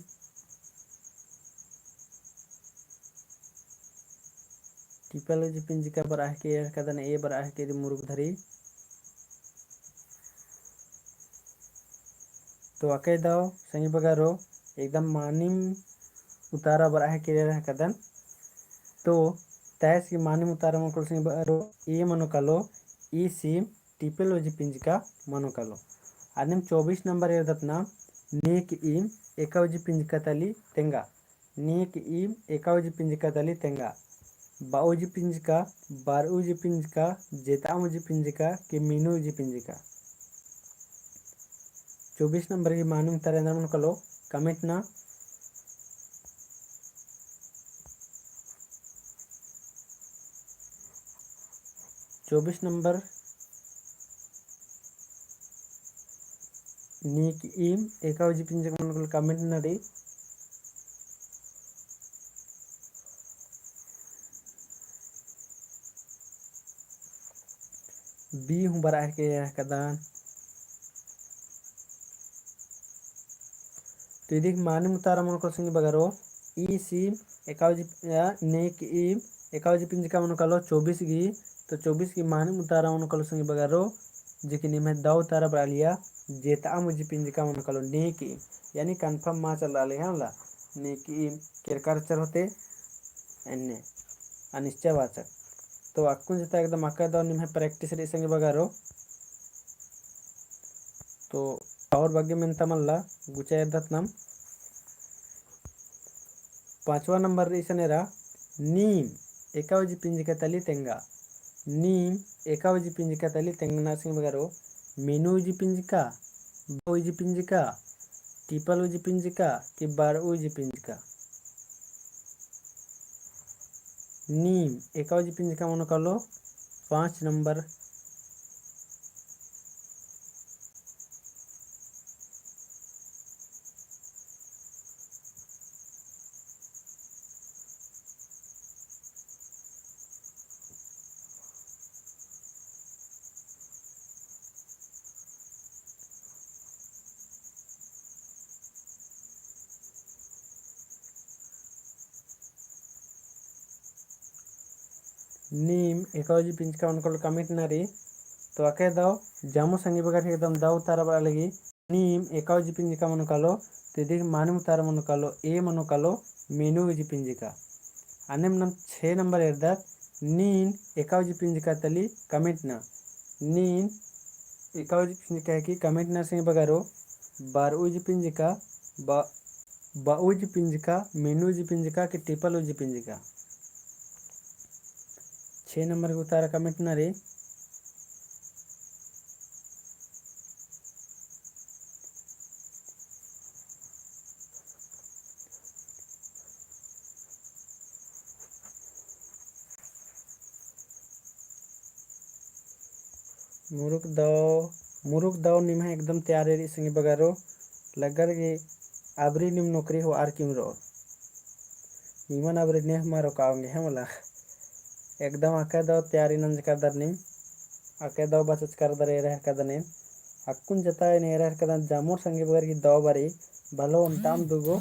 टीपलोजी पिंजिका बर आहे के कदन ए बर आहे के मुरुग धरी तो अके दाव संगी बगारो एकदम मानिम उतारा बर आहे के कदन तो तैस की मानिम उतारा मन कलो संगी बगारो ए मनो कलो ई सीम टीपलोजी पिंजिका मनो कलो अनिम 24 नंबर एरदत नाम नीक ईम एकावजी पिंजिका तली तेंगा नीक ईम एकावजी पिंजिका तली तेंगा बाऊजी पिंजिका बारूजी पिंजिका जेतामुजी पिंजिका कि मीनूजी पिंजिका 24 नंबर की मानूम तरेंद्र मन कलो कमेंट ना 24 नंबर नीक ईम एकावजी पिंजिका मन कलो कमेंट ना रे बी हूँ बरा के कदान तो इदिक मानी मुतारा मन कलो संगी बगारो ई सीम एकावजी नेक ईम एकावजी पिंजिका मन कलो 24 गी तो 24 की मानी मुतारा मन कलो संगी बगारो जेकी निमे दाव तारा बरालिया जेता मुजी पिंजिका मन कलो नेक ईम यानी कंफर्म मा चल रहा है ला नेक ईम केरकार चल होते एन्ने अनिश्चयवाचक तो अक्कुन जता एकदम अक्का दाव निमे प्रैक्टिस रे संगी बगारो तो और ಬಗ್ಗೆ ಮೆಂತಮಲ್ಲ ಗುಚೆಯದತ್ ನಮ್ 5वां नंबर इसनेरा नीम एकावजी पिंजिका तली तेंगा नीम एकावजी पिंजिका तली तेंगना सिंग बगारो मेनूजी पिंजिका बाऊजी पिंजिका टीपलूजी पिंजिका कि बारऊजी पिंजिका नीम एकावजी पिंजिका मन कलो 5 नंबर नीम एकावजी पिंजिका मन कलो कमेंट ना रे तो आके दाव जामो संगी बगार एकदम दाव तारा बा लगी नीम एकावजी पिंजिका मन कलो तो देख मानम तारा मन कलो ए मन कलो मेनूजी पिंजिका अनेम नम 6 नंबर एरदत नीन एकावजी पिंजिका तली कमेंट ना नीन एकावजी पिंजिका की कमेंट ना संगी बगारो बारऊजी पिंजिका बाऊजी पिंजिका मेनूजी पिंजिका कि टिपलूजी पिंजिका 6 नंबर के उतारा कमेंट ना रे मुरुक दाव निम्हा एकदम तैयार संगे बगारो लगगर गे आबरी निम नौकरी हो आर किम रो निमन आबरी नेह मारो काओगे है मला एकदम आके दाव तैयारी नंज कर दर निम आके दाव बचच कर दर रह कदने अक्कुन जता ने रह कदन जामुर संगे बगर की दाव बारी भलो टाम दुगो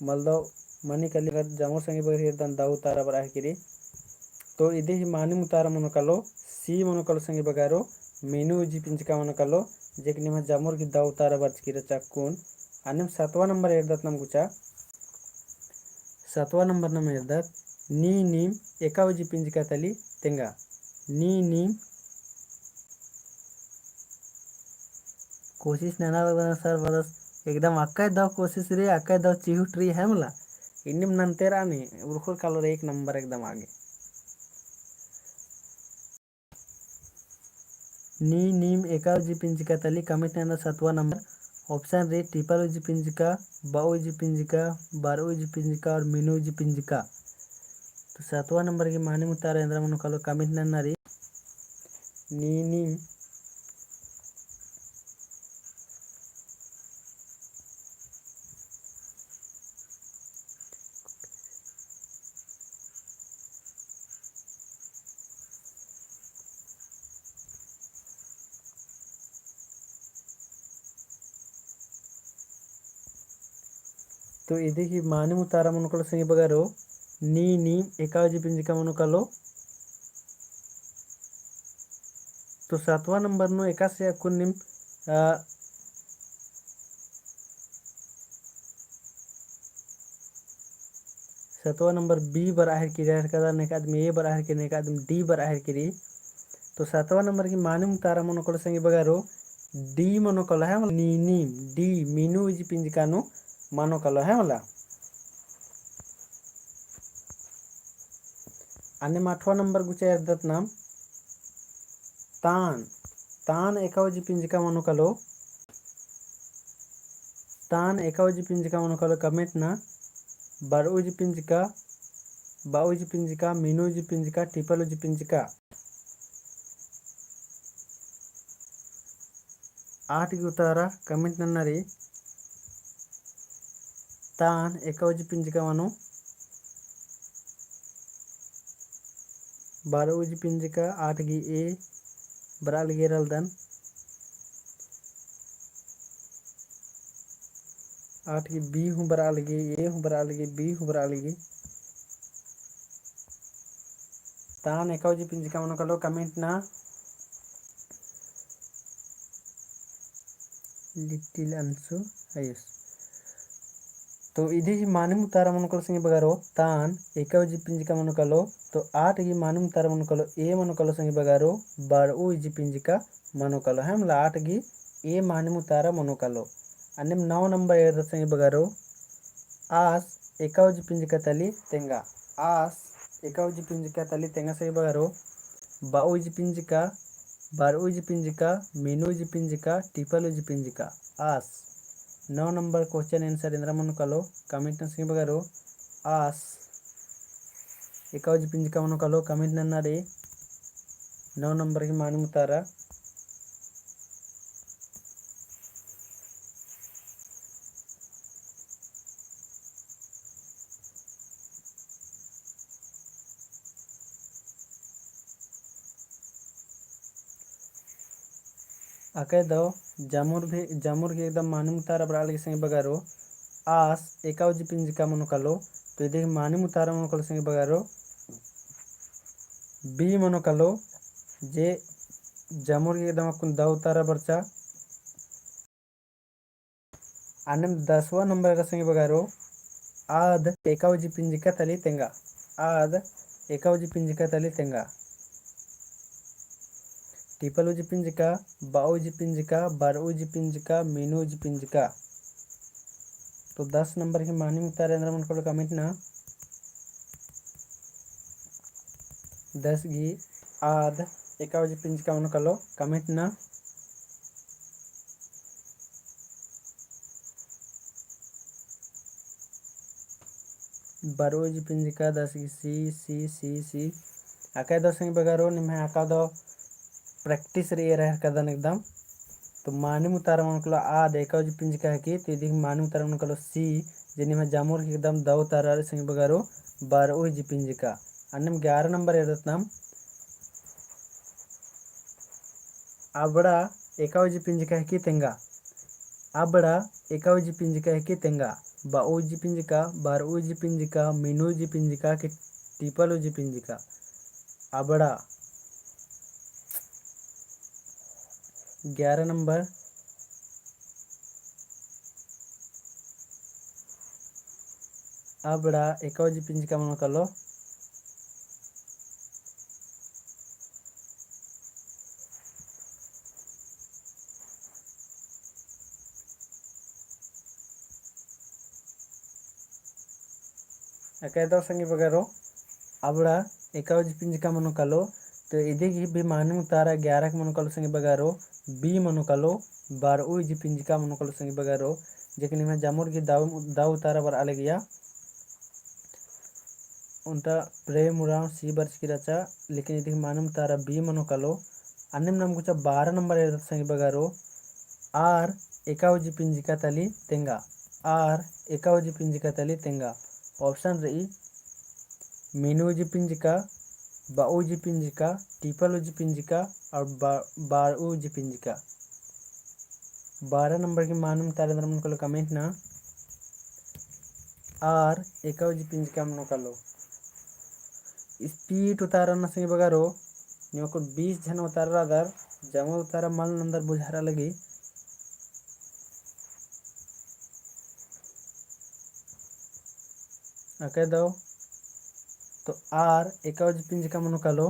मलदो मनी कली जामुर संगे बगर हिरदन दाव तारा बराह किरी तो इदे ही मानी मुतारा मनकलो सी मनकलो संगे बगारो मेनू जी पिंचका मनकलो जेक निम जामुर की दाव तारा बर्च किरा चक्कुन अनिम 7वां नंबर एरदत नम गुचा 7वां नंबर नम एरदत नी नीम एकावजी पिंचका तली तेंगा नी नीम कोशिश नैना सर बरस एकदम अक्का दाव कोशिश रे अक्का दाव चिहुट री है मला इनिम नंतेरा नी उरखुर कालोर 1 नंबर एकदम आगे नी नीम एकावजी पिंचका तली कमिट नैना 7वां नंबर ऑप्शन रे ट्रिपल पिंजका बाऊजी पिंजका बारहजी पिंजका और मीनूजी पिंजका तो 7वां नंबर की मानी मुतारा इंद्र मनु कलो कमिट नन्नारी नीनी तो इधे की मानी मुतारा मनु कलो संगे बगारो नी नीम एकावजी पिंजका मनु कलो तो 7वां नंबर नो एका से अकुन निम 7वां नंबर बी बर आहर की रहर कदा ने आदमी ए बर आहर की ने आदमी डी बर आहर की तो 7वां नंबर की मानी मुतारा मनु कलो संगे बगारो डी मनु कलो है नी नीम डी मीनू जी पिंजका नो मनु कलो है मला अन्य 8वां नंबर गुचा एरदत नाम तान तान एकावजी पिंजका मनु कलो तान एकावजी पिंजका मनु कलो कमेंट ना बारहजी पिंजका बाऊजी पिंजका मीनूजी पिंजका ट्रिपलजी पिंजका 8 की उतारा कमेंट नन्नारी तान एकावजी पिंजका मनु 12जी पिंजका 8 की ए बराल गेरल दन 8 की बी हूँ बराल गी ए हूँ बराल गी बी हूँ बराल गी तान एकावजी पिंजका मनु कलो कमेंट ना लिटिल अंशु आयुष तो इधे ही मानी मुतारा मनु कलो संगे बगारो तान एकावजी पिंजका मनु कलो तो 8 की मानी मुतारा मनु कलो ए मनु कलो संगे बगारो 12जी पिंजका मनु कलो है मतलब 8 की ए मानी मुतारा मनु कलो अन्य 9 नंबर ए संगे बगारो आस एकावजी पिंजका तली तेंगा आस एकावजी पिंजका तली तेंगा संगे बगारो बाऊजी पिंजका बारहजी पिंजका मीनूजी पिंजका ट्रिपलजी पिंजका आस 9 number question answer Indra Manu कलो कमेंट संगे बगारो आस एकावजी पिंजका मनु कलो कमेंट नन्नारे 9 नंबर की मानी मुतारा आके दो जामुर के एकदम मानी मुतारा बराल के संगे बगारो आस एकावजी पिंजका मनु कलो तो ये मानी मुतारा मनु कलो संगे बगारो बी मनु कलो जे जामुर के एकदम अकुन दाव तारा बरचा अन्य 10वां नंबर का संगे बगारो आद एकावजी पिंजका तली तेंगा आद एकावजी पिंजका तली तेंगा ट्रिपलजी पिंजका बाऊजी पिंजका बारहजी पिंजका मीनूजी पिंजका तो 10 नंबर की मानी मुतारा इंद्र मन को कमेंट ना 10 की आद एकावजी पिंजका मन कलो कमेंट ना बारहजी पिंजका 10 की सी सी सी सी आका दो संग बगारो निम्हे आका दो प्रैक्टिस रही रह कदन एकदम तो मानी मुतारा मन कलो आ देखा जी पिंज का की तो इदी मानी मुतारा मन कलो सी जिनी में जामुर की एकदम दव तारा संग बगारो बार ओ जी पिंज का अन्नम 11 नंबर एदतनम आबड़ा एकावजी पिंज का की तेंगा आबड़ा एकावजी पिंज का की तेंगा बाऊजी पिंज का बार उजी पिंज का मीनूजी पिंज का कि टीपलूजी पिंज का आबड़ा 11 नंबर आबड़ा एकावजी पिंज का मन कलो कहता संगी बगारो आबड़ा एकावजी पिंज का मन कलो तो इधे की भी मानू तारा 11 का मन कलो संगी बगारो बी मन कलो बार ओ जी पिंज का मन कलो संगी बगारो जेकि में जामुर की दाव तारा बर आले गया उनका प्रेम उराव सी बर्च की रचा लेकिन इधे मानू तारा बी मन कलो अन्य नम कुछ 12 नंबर संगी बगारो आर एकावजी पिंज का तली तेंगा आर एकावजी पिंज का तली तेंगा ऑप्शन रही मीनूजी पिंज का बाऊजी पिंज का टीपलूजी पिंज का और बारूजी पिंज का 12 नंबर की मानम तारे धर्म को कमेंट ना आर एकावजी पिंज का मन कलो स्पीड उतारा न सही बगारो न्यो को 20 जन उतारा दर जमा उतारा मल अंदर बुझारा लगी कह दो तो आर एकावजी पिंज का मन कलो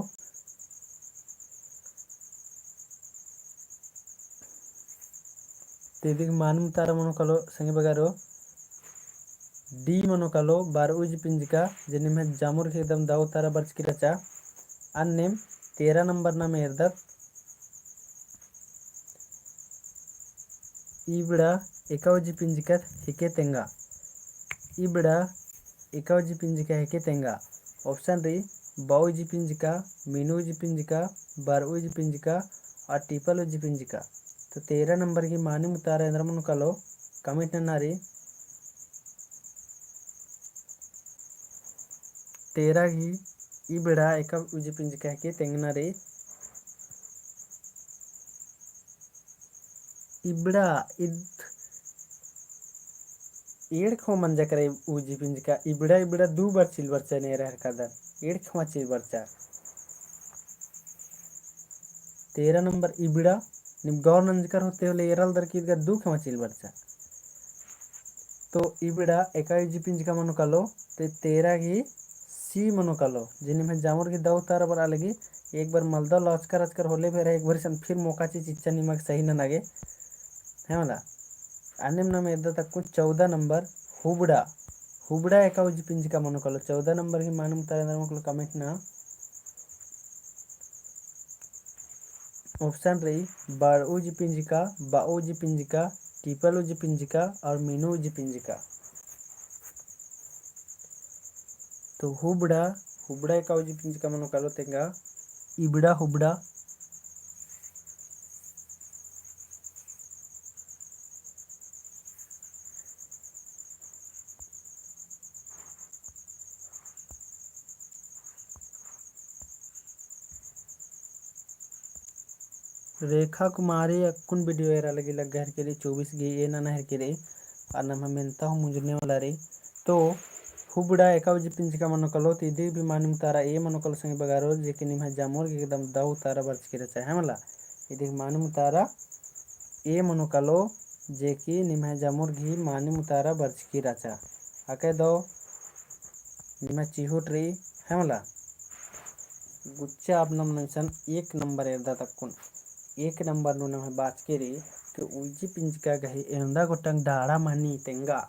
तेदी मानम तारा मन कलो संगे बगारो डी मनो कलो बारूज पिंज का जिन्हें में जामुर के एकदम दाव तारा बर्च की रचा अन्य 13 नंबर ना मेरदत इबड़ा एकावजी पिंज का हिके तेंगा इबड़ा एकावजी पिंज का हिके तेंगा ऑप्शन रही बाऊजी पिंज का मीनूजी पिंज का बारूजी पिंज का और टीपलूजी पिंज का तो 13 नंबर की मानी मुतारा इंद्रमन कलो कमिट नारी 13 की इबड़ा एकावजी पिंज का हिके तेंगना रे इबड़ा एड़ खो मन जकरे उजी पिंज का इबड़ा इबड़ा 2 बार चिल बरचा ने रह कदर एड़ खमा चिल बरचा 13 नंबर इबड़ा निम गौर नंजकर होते होले एरल दर की 2 खमा चिल बरचा तो इबड़ा एकावजी पिंज का मनो कलो तो 13 की सी मनो कलो जिन्हें में जामुर की दाव तारा बर लगी एक बार मलदा लॉचकर अचकर होले फिर एक बार फिर मौका चीज इच्छा निमक सही न लगे है वाला अन्य नाम इधर तक कुछ 14 नंबर हुबड़ा हुबड़ा एकावजी पिंज का मन कलो 14 नंबर की मानम तारे कमेंट ना ऑप्शन रही बारूजी पिंज का बाऊजी पिंज का टीपलूजी पिंज का और मीनूजी पिंज का तो हुबड़ा हुबड़ा एकावजी पिंज का मन कलो तेंगा इबड़ा हुबड़ा रेखा कुमारी अक्कुन वीडियो एरा लगी लग हर के लिए 24 गी ये ना हर के लिए और नम मेनता हूँ मुझने वाला रे तो हुबड़ा एकावजी पिंज का मन कलो तो इधर भी मानी तारा ए मन कलो संगे बगारो जेके निम जामोर के एकदम दाऊ तारा बर्च के रचा है मला इधर मानी तारा ए मन कलो जेकी निम जामोर घी मानी तारा बर्च की रचा आके दो निम चिहुट रही है मला गुच्चा आप नम 1 नंबर एदा तक 1 नंबर नु नम बात के रे तो उलची पिंज का गही एंदा गोटंग डाड़ा मानी तेंगा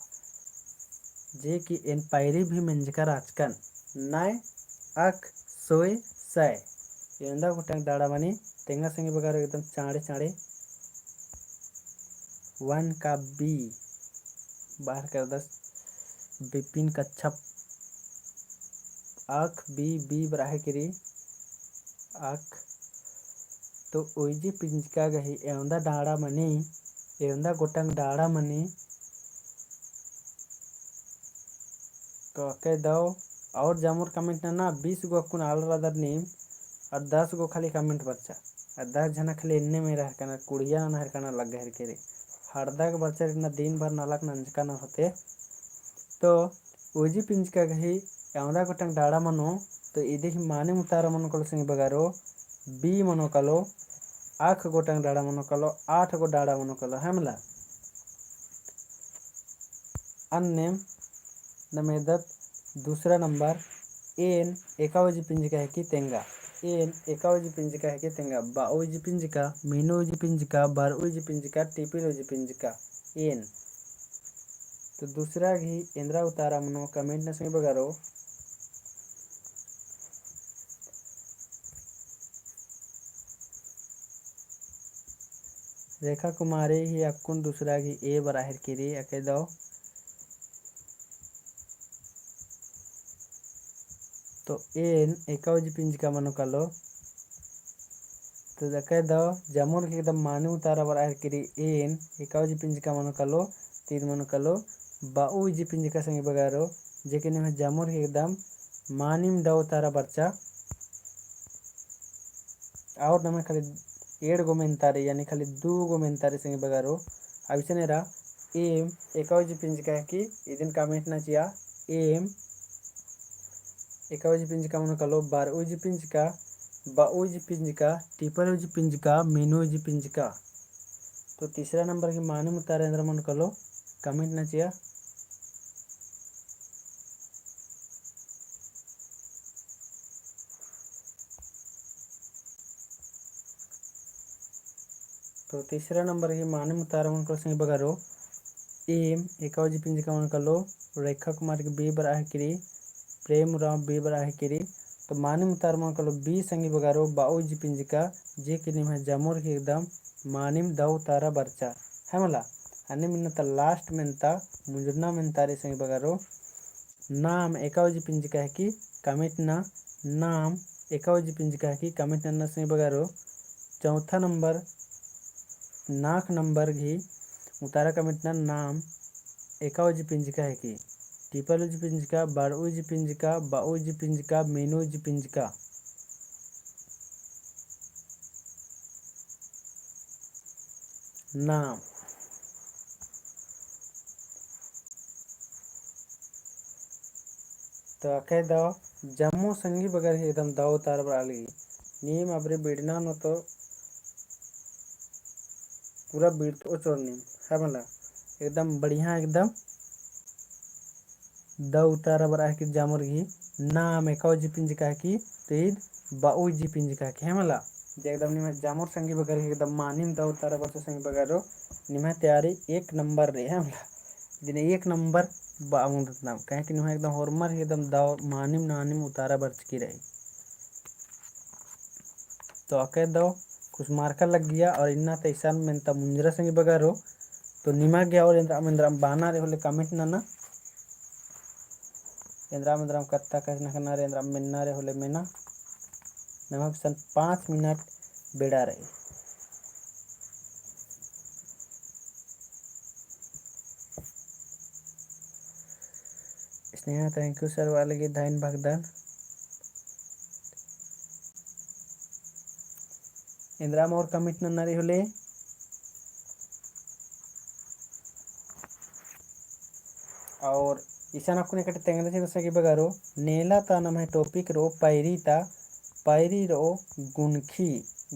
जे कि एन पैरी भी मंजकर आजकन नाय अक सोए सय एंदा गोटंग डाड़ा मानी तेंगा संगे बगारो एकदम चाड़े चाड़े 1 का बी बाहर कर दस विपिन कच्छप आख बी बी बराहे के रे आख तो ओइजी पिंजका गही एवंदा डाड़ा मनी एवंदा गोटंग डाड़ा मनी तो अके दो और जामुर कमेंट ना 20 गो कुन आल रदर नीम और 10 गो खाली कमेंट बच्चा और 10 जना खाली इन्ने में रह कना कुड़िया ना हर कना लग गए के रे हरदा के बच्चा ना दिन भर नालक नंजका ना होते तो ओजी पिंजका गही एवंदा गोटंग डाड़ा मनो तो इदे ही माने मुतारा मनो कलो सिंग बगारो बी मनो कलो 8 गोटंग डाड़ा मनो कलो 8 गो डाड़ा मनो कलो हमला अन्य नमेदत दूसरा नंबर एन एकावजी पिंजका है कि तेंगा एन एकावजी पिंजका है कि तेंगा बाओजी पिंजका मीनोजी पिंजका बारओजी पिंजका टिपिरोजी पिंजका एन तो दूसरा ही इंद्रा उतारा मनो कमेंट न संग बगारो रेखा कुमारी ही अक्कुन दूसरा की ए बराहिर किरी अके दो तो एन एकावजी पिंजका मनो कलो तो देखे दो जमुन के एकदम माने उतारा बराहिर किरी एन एकावजी पिंजका मनो कलो तीन मनो कलो बाऊजी पिंजका संग बगारो जेके ने जमुन के एकदम मानिम दो उतारा बच्चा और नमे खाली 1 गो मेंतारे यानी खाली 2 गो मेंतारे संग बगारो अभी से नेरा एम एकावजी पिंजका है कि इदिन कमेंट ना चिया एम एकावजी पिंजका मनो कलो बारओजी पिंजका बाओजी पिंजका टिपरोजी पिंजका मीनोजी पिंजका तो तीसरा नंबर की माने मुतारे अंदर मन कलो कमेंट ना चिया तो तीसरा नंबर की माने मुतारा मन कलो संग बगारो एम एकावजी पिंजका मन कलो रेखा कुमार के बी बराह किरी प्रेम राम बी बराह किरी तो माने मुतार मन कलो बी संगी बगारो बाओजी पिंजका जे कि निम है जमुर के एकदम मानिम दाऊ तारा बरचा है मला अन्य मिन्नता लास्ट मिनता मुंजरना मिनतारे संगी बगारो नाम एकावजी पिंजका है कि कमेंट ना नाम एकावजी पिंजका है कि कमेंट ना संगी बगारो चौथा नंबर नाक नंबर घी उतारा कमेंट ना नाम एकावजी पिंजका है कि टिपलोजी पिंजका बारओजी पिंजका बाओजी पिंजका मीनोजी पिंजका नाम तो अके दो जम्मू संगी बगर एकदम दाव तार बराली नीम अबरे बिड़ना नो तो पूरा बीड़ तो चोर नीम है मला एकदम बढ़िया एकदम द उतारा बरा की जामुर घी नाम एकावजी पिंजका की तीद बाऊजी पिंजका की है मला जे एकदम निम जामुर संगी बगर एकदम मानिम द उतारा बच्चा संगी बगारो निम तैयारी 1 नंबर रे है मला दिन 1 नंबर बाउंड नाम कहे कि निम एकदम होरमर एकदम दाव मानिम नानिम उतारा बर्च की रही तो अके दो कुछ मार्कर लग गया और इन्ना तैसा में तब मुंजरा संगी बगारो तो निमा गया और इंद्रा बाना रे होले कमेंट ना इंद्राम कत्ता कहना करना रे इंद्राम मिन्ना रे होले मेना नमक सन 5 मिनट बेड़ा रही स्नेहा थैंक यू सर वाले की धाइन भगदान इंद्राम और कमिट ना रे होले और ईशान आपको निकट तेंगले से दसा की बगारो नेला ता नाम है टॉपिक रो पायरी रो गुणखी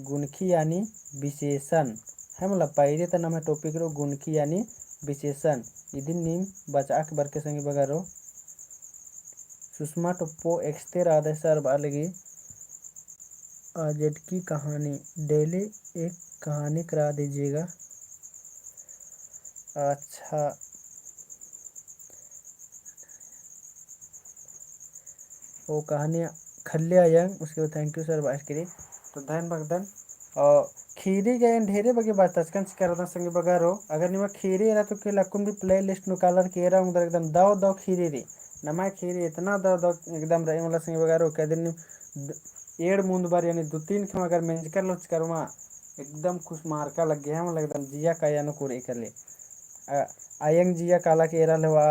गुणखी यानी विशेषण है मतलब पायरी ता नाम है टॉपिक रो गुणखी यानी विशेषण इदिन नीम बचा के बरके संगी बगारो सुषमा टप्पो एक्सतेर आदेश सर बालगी आजेड की कहानी डेली एक कहानी करा दीजिएगा अच्छा वो कहानी खल्ले यंग उसके बाद थैंक यू सर बात करी तो धन भगदन और खीरी गए ढेरे बगे बात तस्कन कर संगे बगारो अगर निमा खीरी रहा तो के लकुन भी प्ले लिस्ट नुकालर के रहा उधर एकदम दाव दाव खीरी रे नमा खीरी इतना दाव दाव एकदम रही मतलब संगे बगारो कह दिन एड़ मूंद बार यानी 2-3 खम अगर मेंज कर लो करमा एकदम खुश मारका लग गया हम एकदम जिया का यानो कुरे कर ले आयंग जिया काला केरा लेवा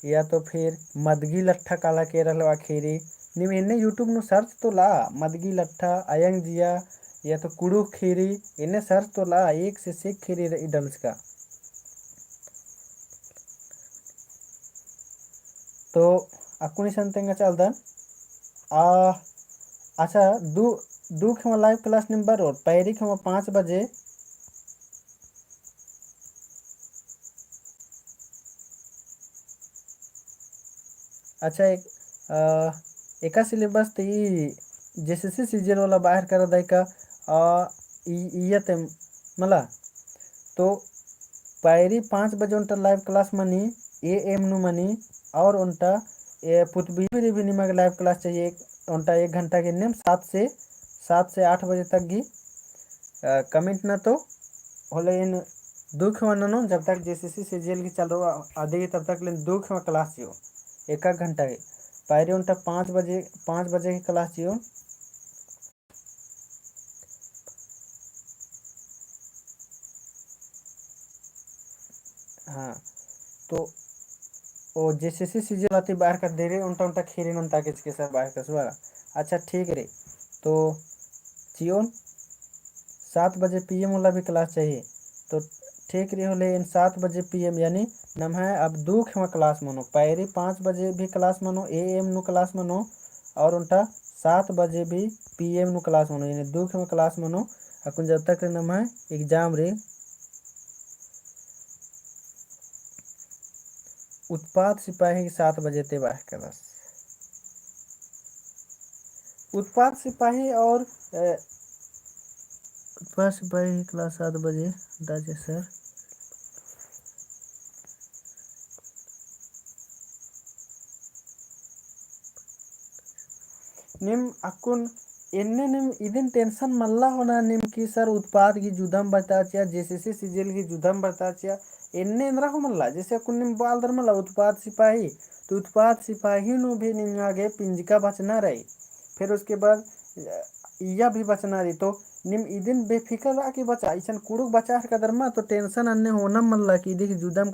या तो फिर मदगी लट्ठा काला केरा लेवा खीरी ನೀವು ಎಣ್ಣೆ ಯೂಟ್ಯೂಬ್ ನು सर्च तो ला मदगी लट्ठा अयंग जिया या तो कुड़ू खीरी इन्हें सर्च तो ला एक से सीख खीरी डल्स का तो अकुनी संतेंगा चलदा आ अच्छा दू दू खेमा लाइव क्लास नंबर और पैरी खेमा 5 बजे अच्छा एका सिलेबस ती जेसीसी सीजन वाला बाहर कर दाय का इयते मला तो पैरी 5 बजे उनटा लाइव क्लास मनी AM नु मनी और उनटा पुतबी भी निमग लाइव क्लास चाहिए उनटा 1 घंटा के नेम 7 से 8 बजे तक की कमेंट ना तो होले इन दुख मननो जब तक जेसीसी सीजीएल की चल रहा आधे तब तक लेन दुख में क्लास जियो एक घंटा के पैरे उनटा 5 बजे की क्लास जियो हाँ तो ओ जेसीसी सीजीएल आती बाहर कर दे रहे उनटा खीरे उनता के सर बाहर कर सुबह अच्छा ठीक रे तो जियोन 7 बजे PM वाला भी क्लास चाहिए तो ठीक रही होले इन 7 बजे PM यानी नम है अब दो खेमा क्लास मनो पैरी 5 बजे भी क्लास मनो AM नु क्लास मनो और उनटा 7 बजे भी PM नु क्लास मनो यानी दो खेमा क्लास मनो अकुन जब तक नम है एग्जाम रे उत्पाद सिपाही 7 बजे ते बाह क्लास उत्पाद सिपाही और उत्पाद सिपाही क्लास 7 बजे दाजे सर निम अकुन एन्ने निम इदिन टेंशन मल्ला होना निम की सर उत्पाद की जुदम बताचिया जेसीसी सीजीएल की जुदम बताचिया एन्ने इंद्रा हो मल्ला जैसे अकुन निम बाल दर मल्ला उत्पाद सिपाही तो उत्पाद सिपाही नु भी निम आगे पिंजका बचना रही फिर उसके बाद इया भी बचना रही तो निम इदिन बेफिक्र रहा कि बचा इसन कुड़ुक बचा कदर मा तो टेंशन अन्ने होना मल्ला कि देख जुदम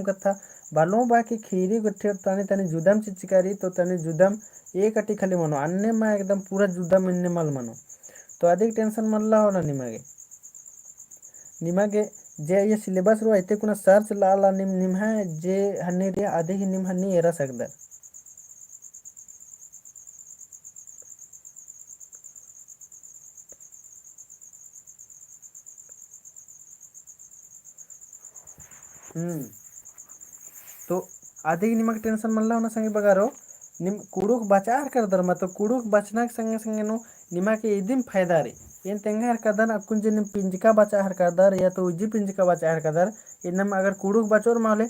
कथा बालो बाकी खीरी गुट्ठे तनी तनी जुदम चिचकारी तो तनी जुदम एक अटी खाली मनो अन्य में एकदम पूरा जुदम इन्ने मल मनो तो अधिक टेंशन मल्ला होना निमागे जे ये सिलेबस रो ऐते कुना सर्च ला निम है जे हन्ने रे अधिक निम हन्ने एरा सकदा तो अधिक निमक टेंशन मल्ला होना संगे बगारो निम कुड़ुक बचार कर दर मत कुड़ुक बचना संगे संगे नो निमा के इदिम फायदा रे इन तेंगा कदर अकुन जे निम पिंजका बचा हर कदर या तो उजी पिंजका बचा हर कदर इनम अगर कुड़ुक बचोर माले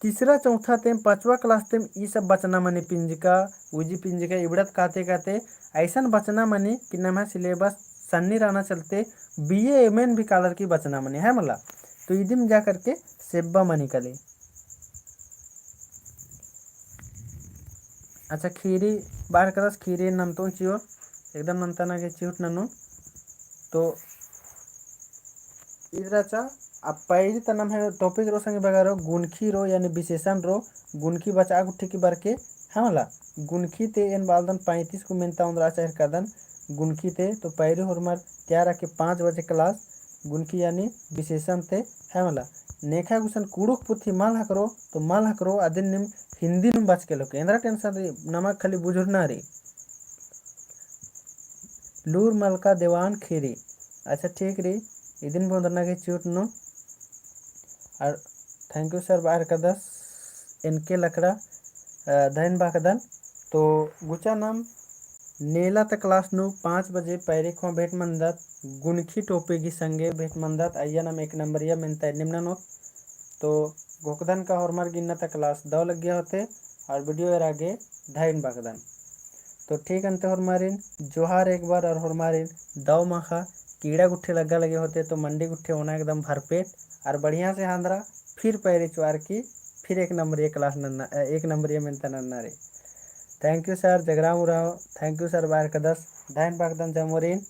तीसरा चौथा तेम 5वां क्लास तेम ई सब बचना मनी पिंजका उजी पिंजका इबड़त काते काते ऐसा बचना मनी कि नमा सिलेबस सन्नी रहना चलते BA MN भी कालर की बचना मनी है मला तो इदिम जा करके सेब्बा मनी कले अच्छा खीरी बाहर करस खीरी नंतो चियो एकदम नंतना के चिउट ननो तो इधराचा अब पहली तनम है टॉपिक रो संगे बगारो गुणखी रो यानी विशेषण रो गुणखी बचा गुट्ठी की बरके हमला गुणखी ते एन बालदन 35 को मिनता उंदरा चाहे कदन गुणखी ते तो पहले होरमर तैयार रखे 5 बजे क्लास गुणखी यानी विशेषण ते हमला नेखा गुसन कुड़ुक पुथी माल हकरो तो माल हकरो अदिन निम हिंदी नुम बच के लोके इंद्रा टेंशन रे नमक खाली बुझुरना रे लूर मलका देवान खीरी अच्छा ठीक रे इदिन बोंदरना के चूट नो और थैंक यू सर बाहर कदस इनके लकड़ा धन बाकदन तो गुचा नाम नेला तक क्लास नु 5 बजे पैरे खो भेट मंदत गुणखी टोपे की संगे भेट मंदत आइया नाम 1 नंबर या मिलता है निम्न नो तो गोकदन का हॉर्मर गिनना तक क्लास 2 लग गया होते और वीडियो एर आगे धाइन बाकदन तो ठीक अंत हरमारिन जोहार एक बार और हरमारिन दाव माखा कीड़ा गुट्ठे लगा लगे होते तो मंडी गुट्ठे होना एकदम भरपेट और बढ़िया से हांदरा फिर पैरे चुआर की फिर 1 नंबर ये क्लास नन्ना 1 नंबर ये मिलता नन्ना रे thank you sir Jagram Oraon, thank you sir बार का 10 धान बागदन जमोरीन।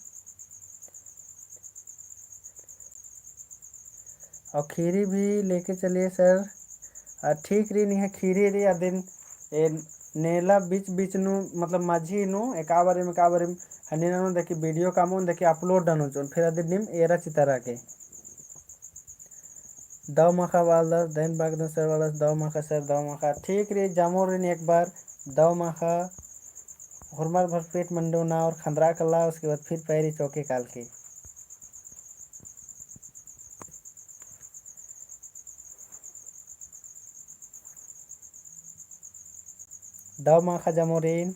और खीरी भी लेके चलिए सर। ठीक रही नहीं है खीरी रही दिन ए नेला बीच बीच नु मतलब माझी नु एकाबारी हनीना नु देखी वीडियो कामो देखी अपलोड डनु चोन फिर अदिन निम एरा चितारा के दव मखा वाला दैन बागदन सर वाला दव मखा सर दव मखा ठीक रही जामो रही एक बार दव मखा हुरमर भर पेट मंडोना और खंदरा कला उसके बाद फिर पैरी चौके काल के दव माखा जमोरीन।